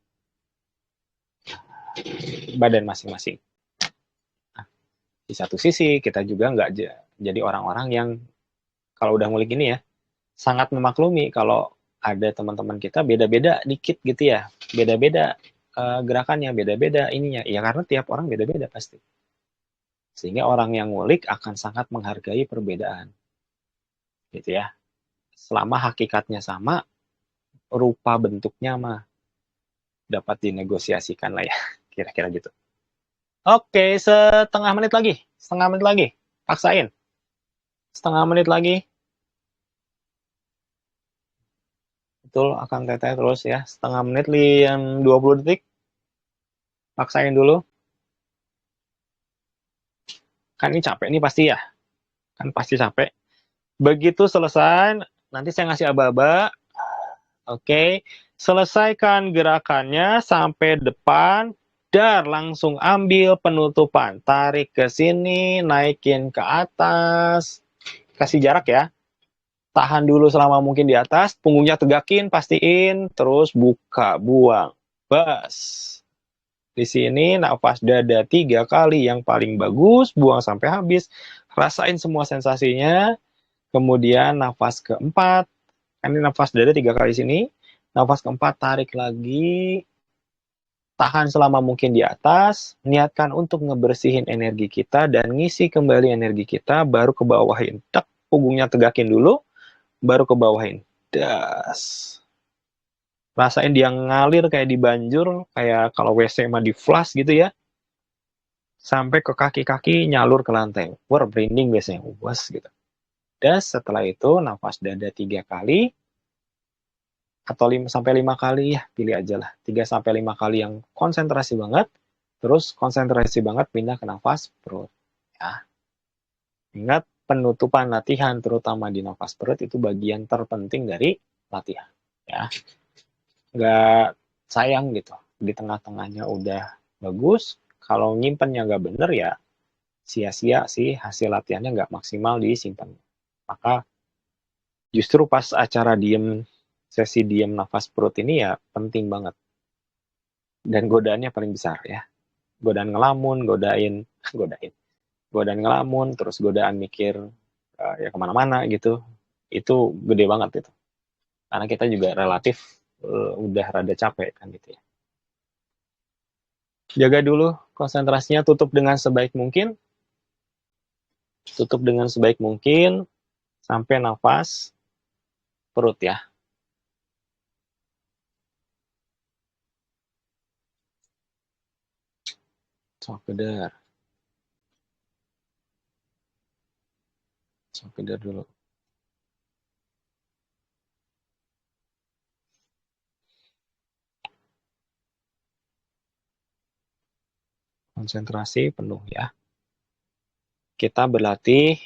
badan masing-masing. Nah, Di satu sisi kita juga nggak jadi orang-orang yang kalau udah ngulik ini ya, sangat memaklumi kalau ada teman-teman kita beda-beda dikit gitu ya, beda-beda gerakannya, beda-beda ininya. Ya karena tiap orang beda-beda pasti. Sehingga orang yang ngulik akan sangat menghargai perbedaan. Gitu ya. Selama hakikatnya sama, rupa bentuknya mah dapat dinegosiasikan lah ya. Kira-kira gitu. Oke, setengah menit lagi. Setengah menit lagi. Paksain. Setengah menit lagi. Betul, akan teteh terus ya. Setengah menit, 20 detik. Paksain dulu. Kan ini capek nih pasti ya. Kan pasti capek. Begitu selesai, nanti saya ngasih aba-aba. Oke, selesaikan gerakannya sampai depan. Dar, langsung ambil penutupan. Tarik ke sini, naikin ke atas. Kasih jarak ya. Tahan dulu selama mungkin di atas. Punggungnya tegakin, pastiin. Terus buka, buang. Bas. Di sini nafas dada 3 kali yang paling bagus. Buang sampai habis. Rasain semua sensasinya. Kemudian nafas keempat. Ini nafas dada 3 kali sini. Nafas keempat, tarik lagi. Tahan selama mungkin di atas, niatkan untuk ngebersihin energi kita dan ngisi kembali energi kita, baru ke bawahin. Tak, punggungnya tegakin dulu, baru ke bawahin. Das. Rasain dia ngalir kayak di banjur, kayak kalau WC mah di flush gitu ya. Sampai ke kaki-kaki nyalur ke lantai. Wah, merinding biasanya. Was gitu. Das, setelah itu nafas dada 3 kali, atau 5 kali ya, pilih aja lah 3 5 kali yang konsentrasi banget, terus konsentrasi banget pindah ke nafas perut ya. Ingat, penutupan latihan terutama di nafas perut itu bagian terpenting dari latihan ya. Nggak sayang gitu di tengah-tengahnya udah bagus, kalau nyimpennya nggak bener ya sia-sia sih, hasil latihannya nggak maksimal disimpan. Maka justru pas acara sesi diem nafas perut ini ya penting banget. Dan godaannya paling besar ya. Godaan ngelamun, godaan ngelamun, terus godaan mikir ya kemana-mana gitu. Itu gede banget gitu. Karena kita juga relatif udah rada capek kan gitu ya. Jaga dulu konsentrasinya, tutup dengan sebaik mungkin. Tutup dengan sebaik mungkin sampai nafas perut ya. Sok kedar. Sok kedar dulu. Konsentrasi penuh ya. Kita berlatih.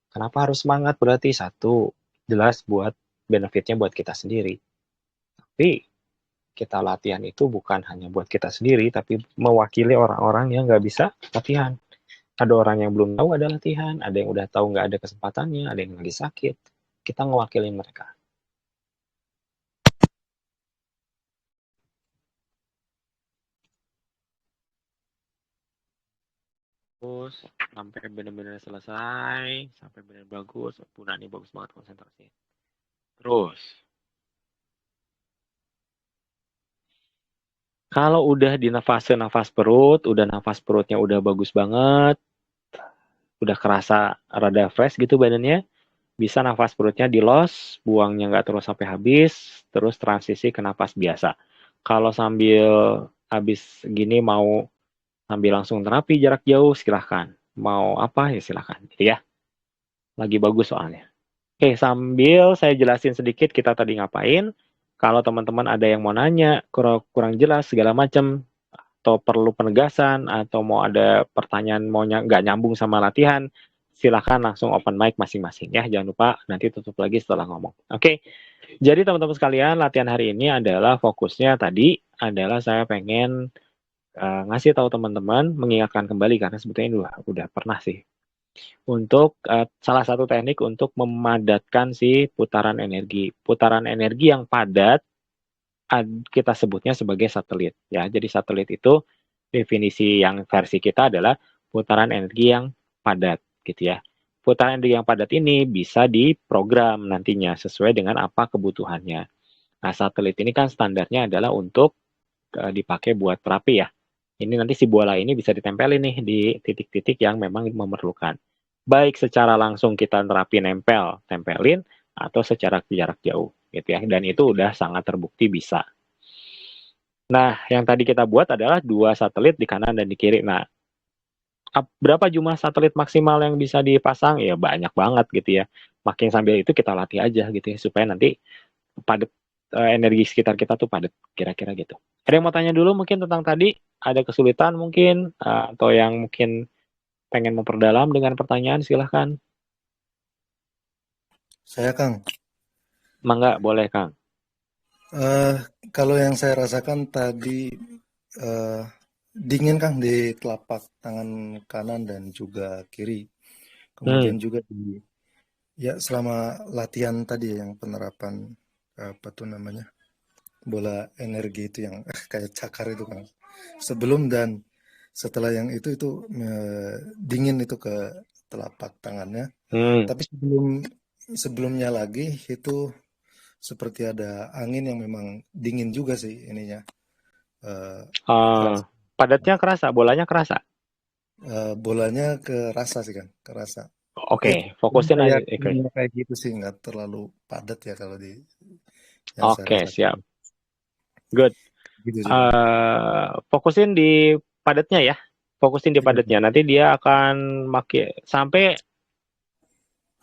Kenapa harus semangat? Berarti satu, jelas buat benefitnya buat kita sendiri. Tapi kita latihan itu bukan hanya buat kita sendiri, tapi mewakili orang-orang yang nggak bisa latihan. Ada orang yang belum tahu ada latihan, ada yang udah tahu nggak ada kesempatannya, ada yang lagi sakit. Kita ngewakilin mereka. Terus sampai benar-benar selesai, sampai benar bagus. Bunda ini bagus banget konsentrasi. Terus, kalau udah di nafas perut, udah nafas perutnya udah bagus banget, udah kerasa rada fresh gitu badannya, bisa nafas perutnya di los, buangnya nggak terus sampai habis, terus transisi ke nafas biasa. Kalau sambil habis gini mau sambil langsung terapi jarak jauh, silahkan. Mau apa ya silahkan, gitu ya. Lagi bagus soalnya. Oke, sambil saya jelasin sedikit kita tadi ngapain. Kalau teman-teman ada yang mau nanya, kurang jelas segala macam, atau perlu penegasan, atau mau ada pertanyaan mau nggak nyambung sama latihan, silahkan langsung open mic masing-masing ya. Jangan lupa nanti tutup lagi setelah ngomong. Oke, jadi teman-teman sekalian, latihan hari ini adalah fokusnya tadi adalah saya pengen ngasih tahu teman-teman, mengingatkan kembali karena sebetulnya udah pernah sih. Untuk salah satu teknik untuk memadatkan si putaran energi. Putaran energi yang padat kita sebutnya sebagai satelit ya. Jadi satelit itu definisi yang versi kita adalah putaran energi yang padat gitu ya. Putaran energi yang padat ini bisa diprogram nantinya sesuai dengan apa kebutuhannya. Nah, satelit ini kan standarnya adalah untuk dipakai buat terapi ya. Ini nanti si bola ini bisa ditempelin nih di titik-titik yang memang memerlukan. Baik secara langsung kita terapi tempelin, atau secara jarak jauh gitu ya. Dan itu udah sangat terbukti bisa. Nah, yang tadi kita buat adalah 2 satelit di kanan dan di kiri. Nah, berapa jumlah satelit maksimal yang bisa dipasang? Ya banyak banget gitu ya. Makin sambil itu kita latih aja gitu ya supaya nanti padat, energi sekitar kita tuh padat kira-kira gitu. Ada yang mau tanya dulu mungkin tentang tadi? Ada kesulitan mungkin atau yang mungkin pengen memperdalam dengan pertanyaan silahkan. Saya Kang, Mangga boleh Kang. kalau yang saya rasakan tadi eh, dingin Kang di telapak tangan kanan dan juga kiri. Hmm. Kemudian juga ya selama latihan tadi yang penerapan apa tuh namanya bola energi itu yang kayak cakar itu Kang. Sebelum dan setelah yang itu dingin itu ke telapak tangannya. Hmm. Tapi sebelumnya lagi itu seperti ada angin yang memang dingin juga sih ininya. eh, Uh, keras. padatnya kerasa, bolanya kerasa. Bolanya kerasa sih kan, kerasa. Oke, Ini fokusin aja. kayak Oke, kayak gitu sih, nggak terlalu padat ya kalau di yang saya oke, rasakan. siap. Good. Gitu sih kan. Fokusin di padatnya ya. Fokusin di Iya, padatnya. Nanti dia akan makin sampai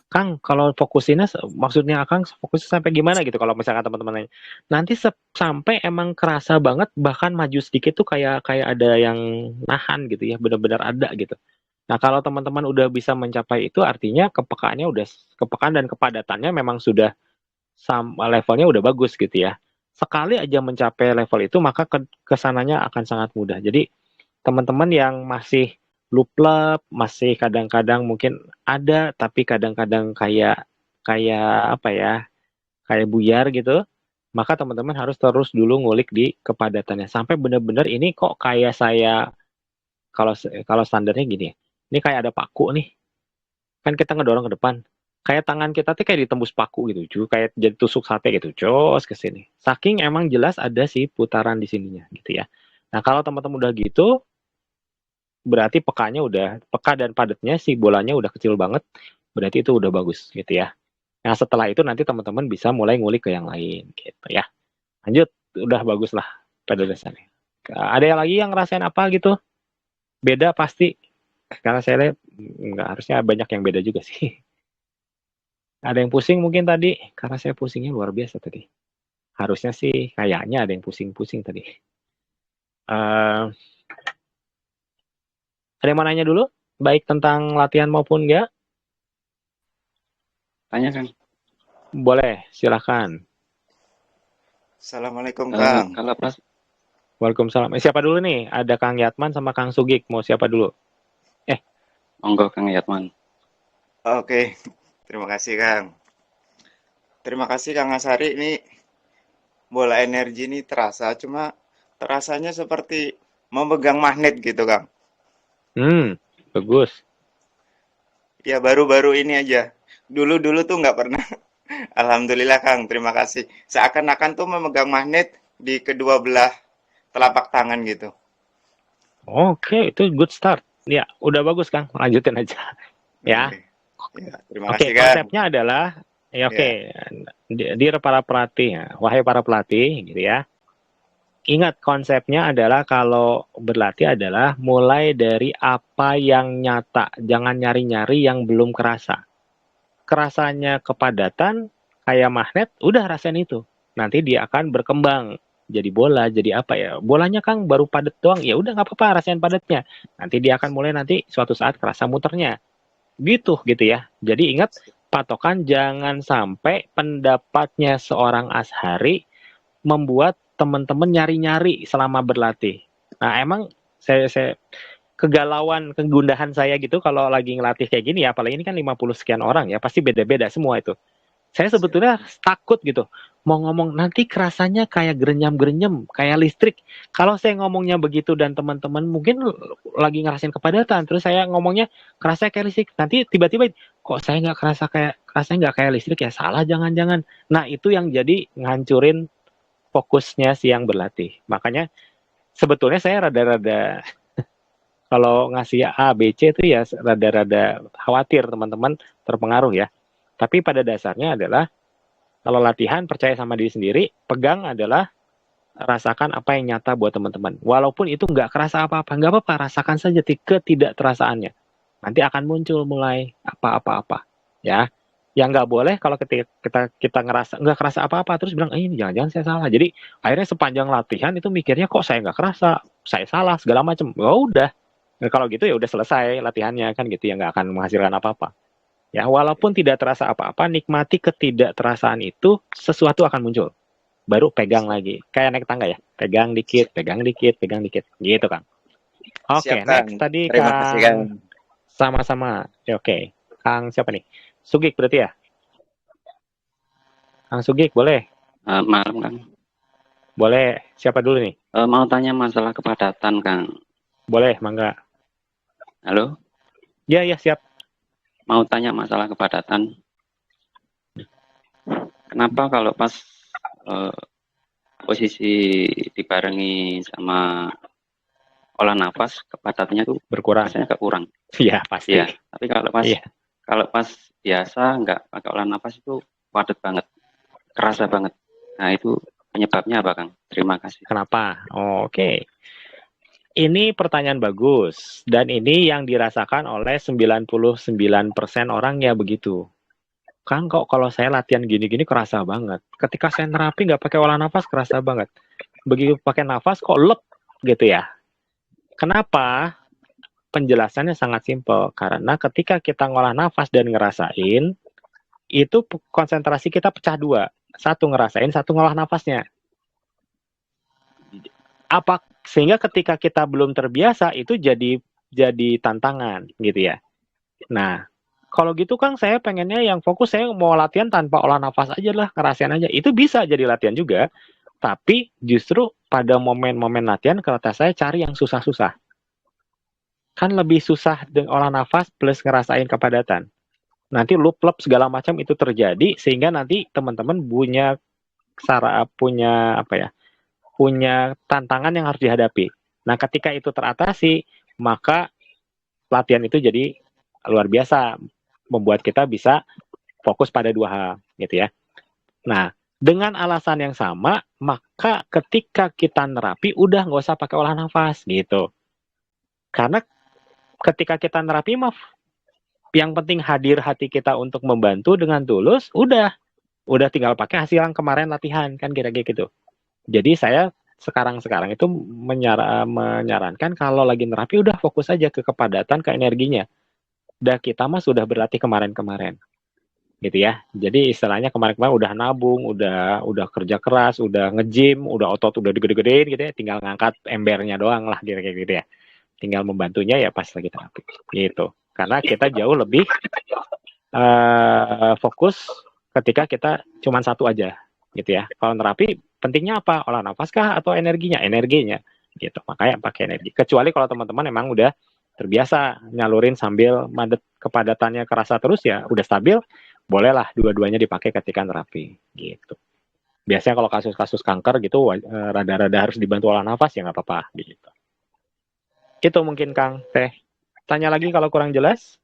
Kang, kalau fokusinnya maksudnya Kang fokusnya sampai gimana gitu kalau misalkan teman-teman nanya. Nanti sampai emang kerasa banget bahkan maju sedikit tuh kayak kayak ada yang nahan gitu ya, benar-benar ada gitu. Nah, kalau teman-teman udah bisa mencapai itu artinya kepekaan dan kepadatannya memang sudah levelnya udah bagus gitu ya. Sekali aja mencapai level itu maka kesananya akan sangat mudah. Jadi teman-teman yang masih luplep, masih kadang-kadang mungkin ada tapi kadang-kadang kayak kayak apa ya, kayak buyar gitu, maka teman-teman harus terus dulu ngulik di kepadatannya sampai benar-benar ini kok kayak saya kalau kalau standarnya gini ya. Ini kayak ada paku nih. Kan kita ngedorong ke depan. Kayak tangan kita tuh kayak ditembus paku gitu, kayak jadi tusuk sate gitu, jos ke sini. Saking emang jelas ada sih putaran di sininya gitu ya. Nah, kalau teman-teman udah gitu, berarti peka dan padatnya si bolanya udah kecil banget, berarti itu udah bagus gitu ya. Nah, setelah itu nanti teman-teman bisa mulai ngulik ke yang lain gitu ya. Lanjut, udah bagus lah pada dasarnya. Ada yang lagi yang ngerasain apa gitu? Beda pasti. Karena saya lihat nggak harusnya banyak yang beda juga sih. Ada yang pusing mungkin tadi, karena saya pusingnya luar biasa tadi. Harusnya sih kayaknya ada yang pusing-pusing tadi. Uh, ada yang mau nanya dulu? Baik tentang latihan maupun enggak? Tanya kan, Boleh, silahkan. Assalamualaikum Kang. kalau pas Waalaikumsalam. Siapa dulu nih? Ada Kang Yatman sama Kang Sugik. Mau siapa dulu? monggo Kang Yatman. Oke, terima kasih Kang. Terima kasih Kang Asari. Ini bola energi ini terasanya seperti memegang magnet gitu Kang. Bagus. Ya baru-baru ini aja. Dulu-dulu tuh nggak pernah. Alhamdulillah Kang, terima kasih. Seakan-akan tuh memegang magnet di kedua belah telapak tangan gitu. Oke, itu good start. Ya, udah bagus Kang. Lanjutin aja. Ya. Oke. Ya, terima Oke, kasih Kang. konsepnya adalah ya oke. Ya, Para pelatih, ya. Wahai para pelatih gitu ya. Ingat konsepnya adalah kalau berlatih adalah mulai dari apa yang nyata, jangan nyari-nyari yang belum kerasa. Kerasanya kepadatan kayak magnet, udah rasain itu. Nanti dia akan berkembang jadi bola, jadi apa ya? Bolanya Kang baru padat doang, ya udah nggak apa-apa rasain padatnya. Nanti dia akan mulai nanti suatu saat kerasa muternya. Gitu ya. Jadi ingat patokan jangan sampai pendapatnya seorang Ashari membuat teman-teman nyari-nyari selama berlatih. Nah, emang saya kegalauan, kegundahan saya gitu kalau lagi ngelatih kayak gini ya, apalagi ini kan 50 sekian orang ya, pasti beda-beda semua itu. Saya sebetulnya takut gitu. Mau ngomong nanti kerasanya kayak gerenyam-gerenyam, kayak listrik. Kalau saya ngomongnya begitu dan teman-teman mungkin lagi ngerasain kepadatan, terus saya ngomongnya kerasa kayak listrik. Nanti tiba-tiba kok saya nggak kerasa kayak kerasanya nggak kayak listrik ya salah jangan-jangan. Nah itu yang jadi ngancurin fokusnya si yang berlatih. Makanya sebetulnya saya rada-rada kalau ngasih A, B, C itu ya rada-rada khawatir teman-teman terpengaruh ya. Tapi pada dasarnya adalah kalau latihan percaya sama diri sendiri, pegang adalah rasakan apa yang nyata buat teman-teman. Walaupun itu nggak kerasa apa-apa, nggak apa-apa, rasakan saja ketidakterasaannya. Nanti akan muncul mulai apa-apa-apa, ya. Yang nggak boleh kalau kita ngerasa nggak kerasa apa-apa terus bilang, ini jangan-jangan saya salah. Jadi akhirnya sepanjang latihan itu mikirnya kok saya nggak kerasa, saya salah segala macam. Ya udah, nah, kalau gitu ya udah selesai latihannya kan gitu ya nggak akan menghasilkan apa-apa. Ya, walaupun tidak terasa apa-apa, nikmati ketidakterasaan itu, sesuatu akan muncul. Baru pegang lagi. Kayak naik tangga ya. Pegang dikit, pegang dikit, pegang dikit. Gitu, Kang. Oke, Siap, Kang. next tadi Terima kasih, Kang. Kang. Sama-sama. Ya, oke. Kang siapa nih? Sugik berarti ya? Kang Sugik, boleh? Malam, Kang. Boleh. Siapa dulu nih? Mau tanya masalah kepadatan, Kang. Boleh, mangga. Halo? Ya, siap. Mau tanya masalah kepadatan. Kenapa kalau pas posisi dibarengi sama olah nafas, kepadatannya tuh Berkurang. rasanya kurang. Iya, pasti. Iya, tapi kalau pas biasa nggak pakai olah nafas itu padat banget, kerasa banget. Nah itu penyebabnya apa, Kang? Terima kasih. Kenapa? Oke. Ini pertanyaan bagus, dan ini yang dirasakan oleh 99% orang ya begitu. Kang, kok kalau saya latihan gini-gini kerasa banget. Ketika saya nerapi nggak pakai olah nafas kerasa banget. Begitu pakai nafas kok lep gitu ya. Kenapa? Penjelasannya sangat simpel. Karena ketika kita ngolah nafas dan ngerasain, itu konsentrasi kita pecah dua. Satu ngerasain, satu ngolah nafasnya. Sehingga ketika kita belum terbiasa itu jadi tantangan gitu ya. Nah, kalau gitu Kang saya pengennya yang fokus saya mau latihan tanpa olah nafas aja lah, ngerasain aja. Itu bisa jadi latihan juga, tapi justru pada momen-momen latihan kata saya cari yang susah-susah. Kan lebih susah dengan olah nafas plus ngerasain kepadatan. Nanti loop segala macam itu terjadi sehingga nanti teman-teman punya punya tantangan yang harus dihadapi. Nah, ketika itu teratasi, maka latihan itu jadi luar biasa, membuat kita bisa fokus pada dua hal, gitu ya. Nah, dengan alasan yang sama, maka ketika kita nerapi, udah nggak usah pakai olah nafas, gitu. Karena ketika kita nerapi, yang penting hadir hati kita untuk membantu dengan tulus, udah tinggal pakai hasil yang kemarin latihan, kan kira-kira gitu. Jadi saya sekarang itu menyarankan kalau lagi nerapi udah fokus aja ke kepadatan, ke energinya. Dan kita mah sudah berlatih kemarin-kemarin. Gitu ya. Jadi istilahnya kemarin-kemarin udah nabung, udah kerja keras, udah nge-gym, udah otot udah digede-gedein gitu ya, tinggal ngangkat embernya doang lah kira-kira gitu ya. Tinggal membantunya ya pas lagi terapi. Gitu. Karena kita jauh lebih fokus ketika kita cuma satu aja gitu ya. Kalau nerapi pentingnya apa? Olah nafas kah atau energinya? Energinya gitu. Makanya pakai energi. Kecuali kalau teman-teman emang udah terbiasa nyalurin sambil madet kepadatannya kerasa terus ya udah stabil, bolehlah dua-duanya dipakai ketika nerapi gitu. Biasanya kalau kasus-kasus kanker gitu rada-rada harus dibantu olah nafas ya nggak apa-apa gitu. Itu mungkin Kang Teh. Tanya lagi kalau kurang jelas.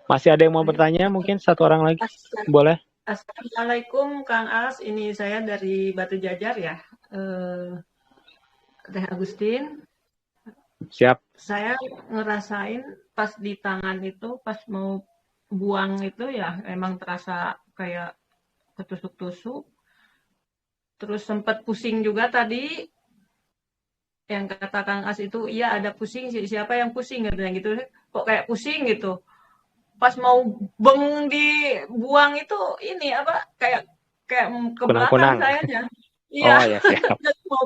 Masih ada yang mau bertanya? Mungkin satu orang lagi. Boleh. Assalamualaikum Kang As, ini saya dari Batu Jajar ya. Teh Agustin. Siap. Saya ngerasain pas di tangan itu, pas mau buang itu ya emang terasa kayak ketusuk-tusuk. Terus sempat pusing juga tadi. Yang kata Kang As itu, iya ada pusing, siapa yang pusing gitu. Kok kayak pusing gitu. Pas mau dibuang itu ini apa kayak ke belakang sayanya. Iya. Oh ya siap. Mau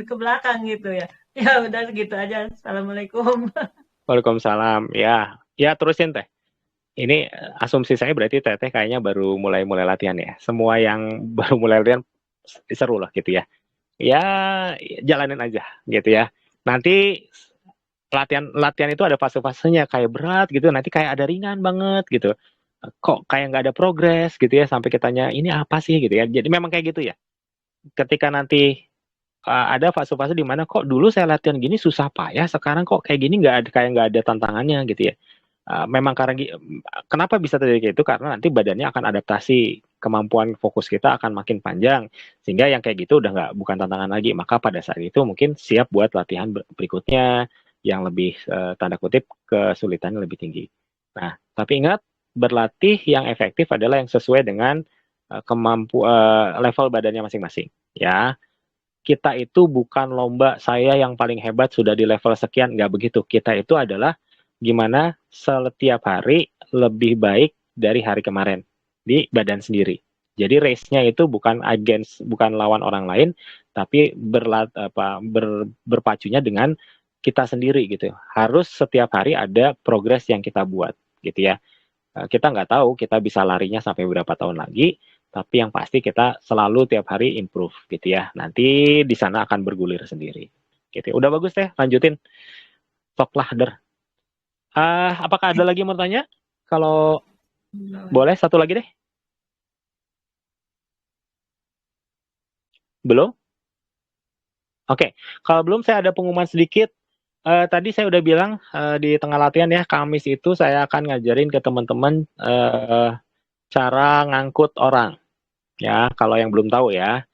ke belakang gitu ya. Ya udah segitu aja. Assalamualaikum. Waalaikumsalam. Ya terusin Teh. ini asumsi saya berarti Teteh kayaknya baru mulai latihan ya. Semua yang baru mulai latihan seru lah gitu ya. Ya jalanin aja gitu ya. Nanti latihan itu ada fase-fasenya, kayak berat gitu, nanti kayak ada ringan banget gitu. Kok kayak nggak ada progres gitu ya, sampai kita tanya ini apa sih gitu ya. Jadi memang kayak gitu ya. Ketika nanti ada fase-fase di mana kok dulu saya latihan gini susah payah, sekarang kok kayak gini nggak ada tantangannya gitu ya. Memang karena kenapa bisa terjadi kayak itu, karena nanti badannya akan adaptasi, kemampuan fokus kita akan makin panjang, sehingga yang kayak gitu udah bukan tantangan lagi. Maka pada saat itu mungkin siap buat latihan berikutnya yang lebih tanda kutip kesulitannya lebih tinggi. Nah, tapi ingat, berlatih yang efektif adalah yang sesuai dengan level badannya masing-masing ya. Kita itu bukan lomba saya yang paling hebat sudah di level sekian, nggak begitu. Kita itu adalah gimana setiap hari lebih baik dari hari kemarin di badan sendiri. Jadi race-nya itu bukan lawan orang lain, tapi berpacunya dengan kita sendiri gitu. Harus setiap hari ada progres yang kita buat gitu ya. Kita nggak tahu kita bisa larinya sampai berapa tahun lagi, tapi yang pasti kita selalu tiap hari improve gitu ya. Nanti di sana akan bergulir sendiri. Gitu. Udah bagus deh, lanjutin. Sok lahder. Apakah ada lagi yang mau tanya? Kalau boleh satu lagi deh. Belum? Oke, kalau belum saya ada pengumuman sedikit. Tadi saya udah bilang di tengah latihan ya, Kamis itu saya akan ngajarin ke teman-teman cara ngangkut orang. Ya, kalau yang belum tahu ya,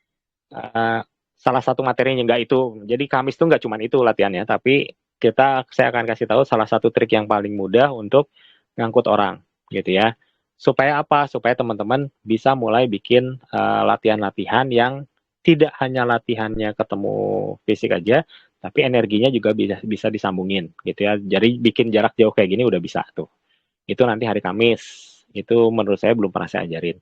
salah satu materinya nggak itu. Jadi Kamis itu nggak cuma itu latihannya, tapi saya akan kasih tahu salah satu trik yang paling mudah untuk ngangkut orang, gitu ya. Supaya apa? Supaya teman-teman bisa mulai bikin latihan-latihan yang tidak hanya latihannya ketemu fisik aja, tapi energinya juga bisa disambungin, gitu ya. Jadi bikin jarak jauh kayak gini udah bisa tuh. Itu nanti hari Kamis. Itu menurut saya belum pernah saya ajarin.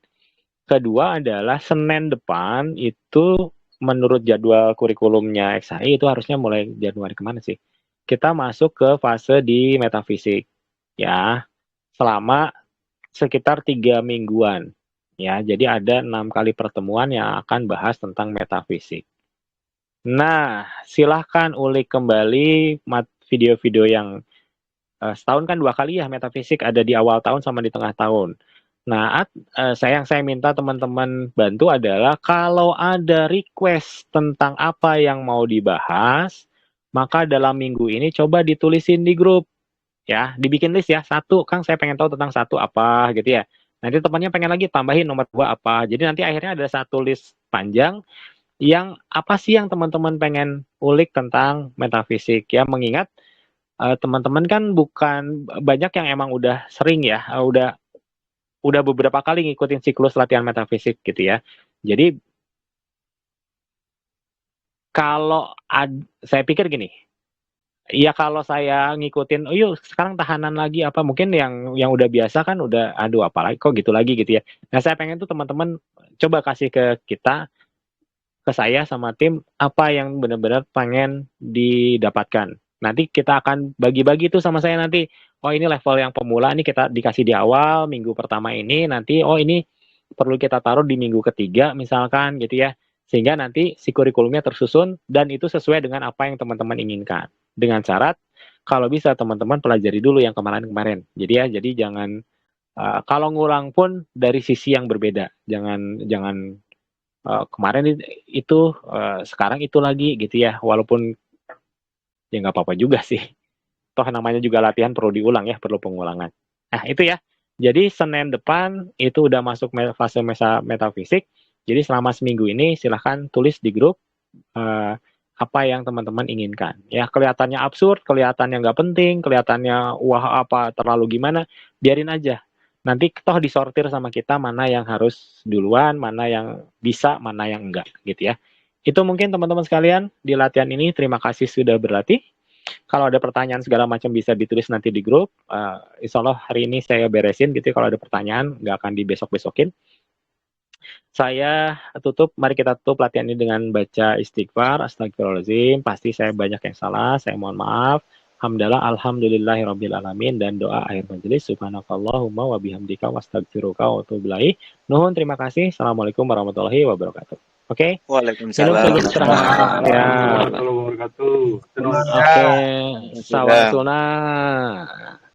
Kedua adalah Senin depan itu menurut jadwal kurikulumnya XHI itu harusnya mulai Januari kemana sih? Kita masuk ke fase di metafisik ya, selama sekitar 3 mingguan ya. Jadi ada 6 kali pertemuan yang akan bahas tentang metafisik. Nah, silahkan ulik kembali video-video yang setahun kan 2 kali ya metafisik, ada di awal tahun sama di tengah tahun. Nah, saya minta teman-teman bantu adalah kalau ada request tentang apa yang mau dibahas, maka dalam minggu ini coba ditulisin di grup ya, dibikin list ya. Satu, Kang saya pengen tahu tentang satu apa gitu ya. Nanti temannya pengen lagi tambahin nomor 2 apa. Jadi nanti akhirnya ada satu list panjang yang apa sih yang teman-teman pengen ulik tentang metafisik ya, mengingat teman-teman kan bukan banyak yang emang udah sering ya, udah beberapa kali ngikutin siklus latihan metafisik gitu ya. Jadi kalau saya pikir gini, ya kalau saya ngikutin, oh yuk sekarang tahanan lagi apa, mungkin yang udah biasa kan udah, aduh apalagi kok gitu lagi gitu ya. Nah saya pengen tuh teman-teman coba kasih ke kita, ke saya sama tim, apa yang benar-benar pengen didapatkan. Nanti kita akan bagi-bagi tuh sama saya nanti. Oh ini level yang pemula, ini kita dikasih di awal, minggu pertama ini, nanti oh ini perlu kita taruh di minggu ketiga misalkan gitu ya. Sehingga nanti si kurikulumnya tersusun dan itu sesuai dengan apa yang teman-teman inginkan. Dengan syarat, kalau bisa teman-teman pelajari dulu yang kemarin-kemarin. Jadi jangan, kalau ngulang pun dari sisi yang berbeda. Jangan kemarin itu, sekarang itu lagi gitu ya. Walaupun ya nggak apa-apa juga sih. Toh namanya juga latihan perlu diulang ya, perlu pengulangan. Nah itu ya. Jadi Senin depan itu udah masuk fase metafisik. Jadi selama seminggu ini silahkan tulis di grup apa yang teman-teman inginkan. Ya kelihatannya absurd, kelihatannya nggak penting, kelihatannya wah apa terlalu gimana, biarin aja. Nanti toh disortir sama kita mana yang harus duluan, mana yang bisa, mana yang enggak gitu ya. Itu mungkin teman-teman sekalian di latihan ini. Terima kasih sudah berlatih. Kalau ada pertanyaan segala macam bisa ditulis nanti di grup. Insya Allah hari ini saya beresin gitu. Kalau ada pertanyaan nggak akan dibesok-besokin. Saya tutup. Mari kita tutup latihan ini dengan baca istighfar. Astagfirullahaladzim. Pasti saya banyak yang salah. Saya mohon maaf. hamdalah alhamdulillahirabbil alamin, dan doa akhir majelis subhanakallahumma wa bihamdika wastaghfiruka wa atubu ilaik. Nuhun, terima kasih. Assalamualaikum warahmatullahi wabarakatuh. Oke, minum Waalaikumsalam. sedikit istirahat. Ya, Warahmatullahi wabarakatuh. oke, Terima kasih, Kang. sawan sunah.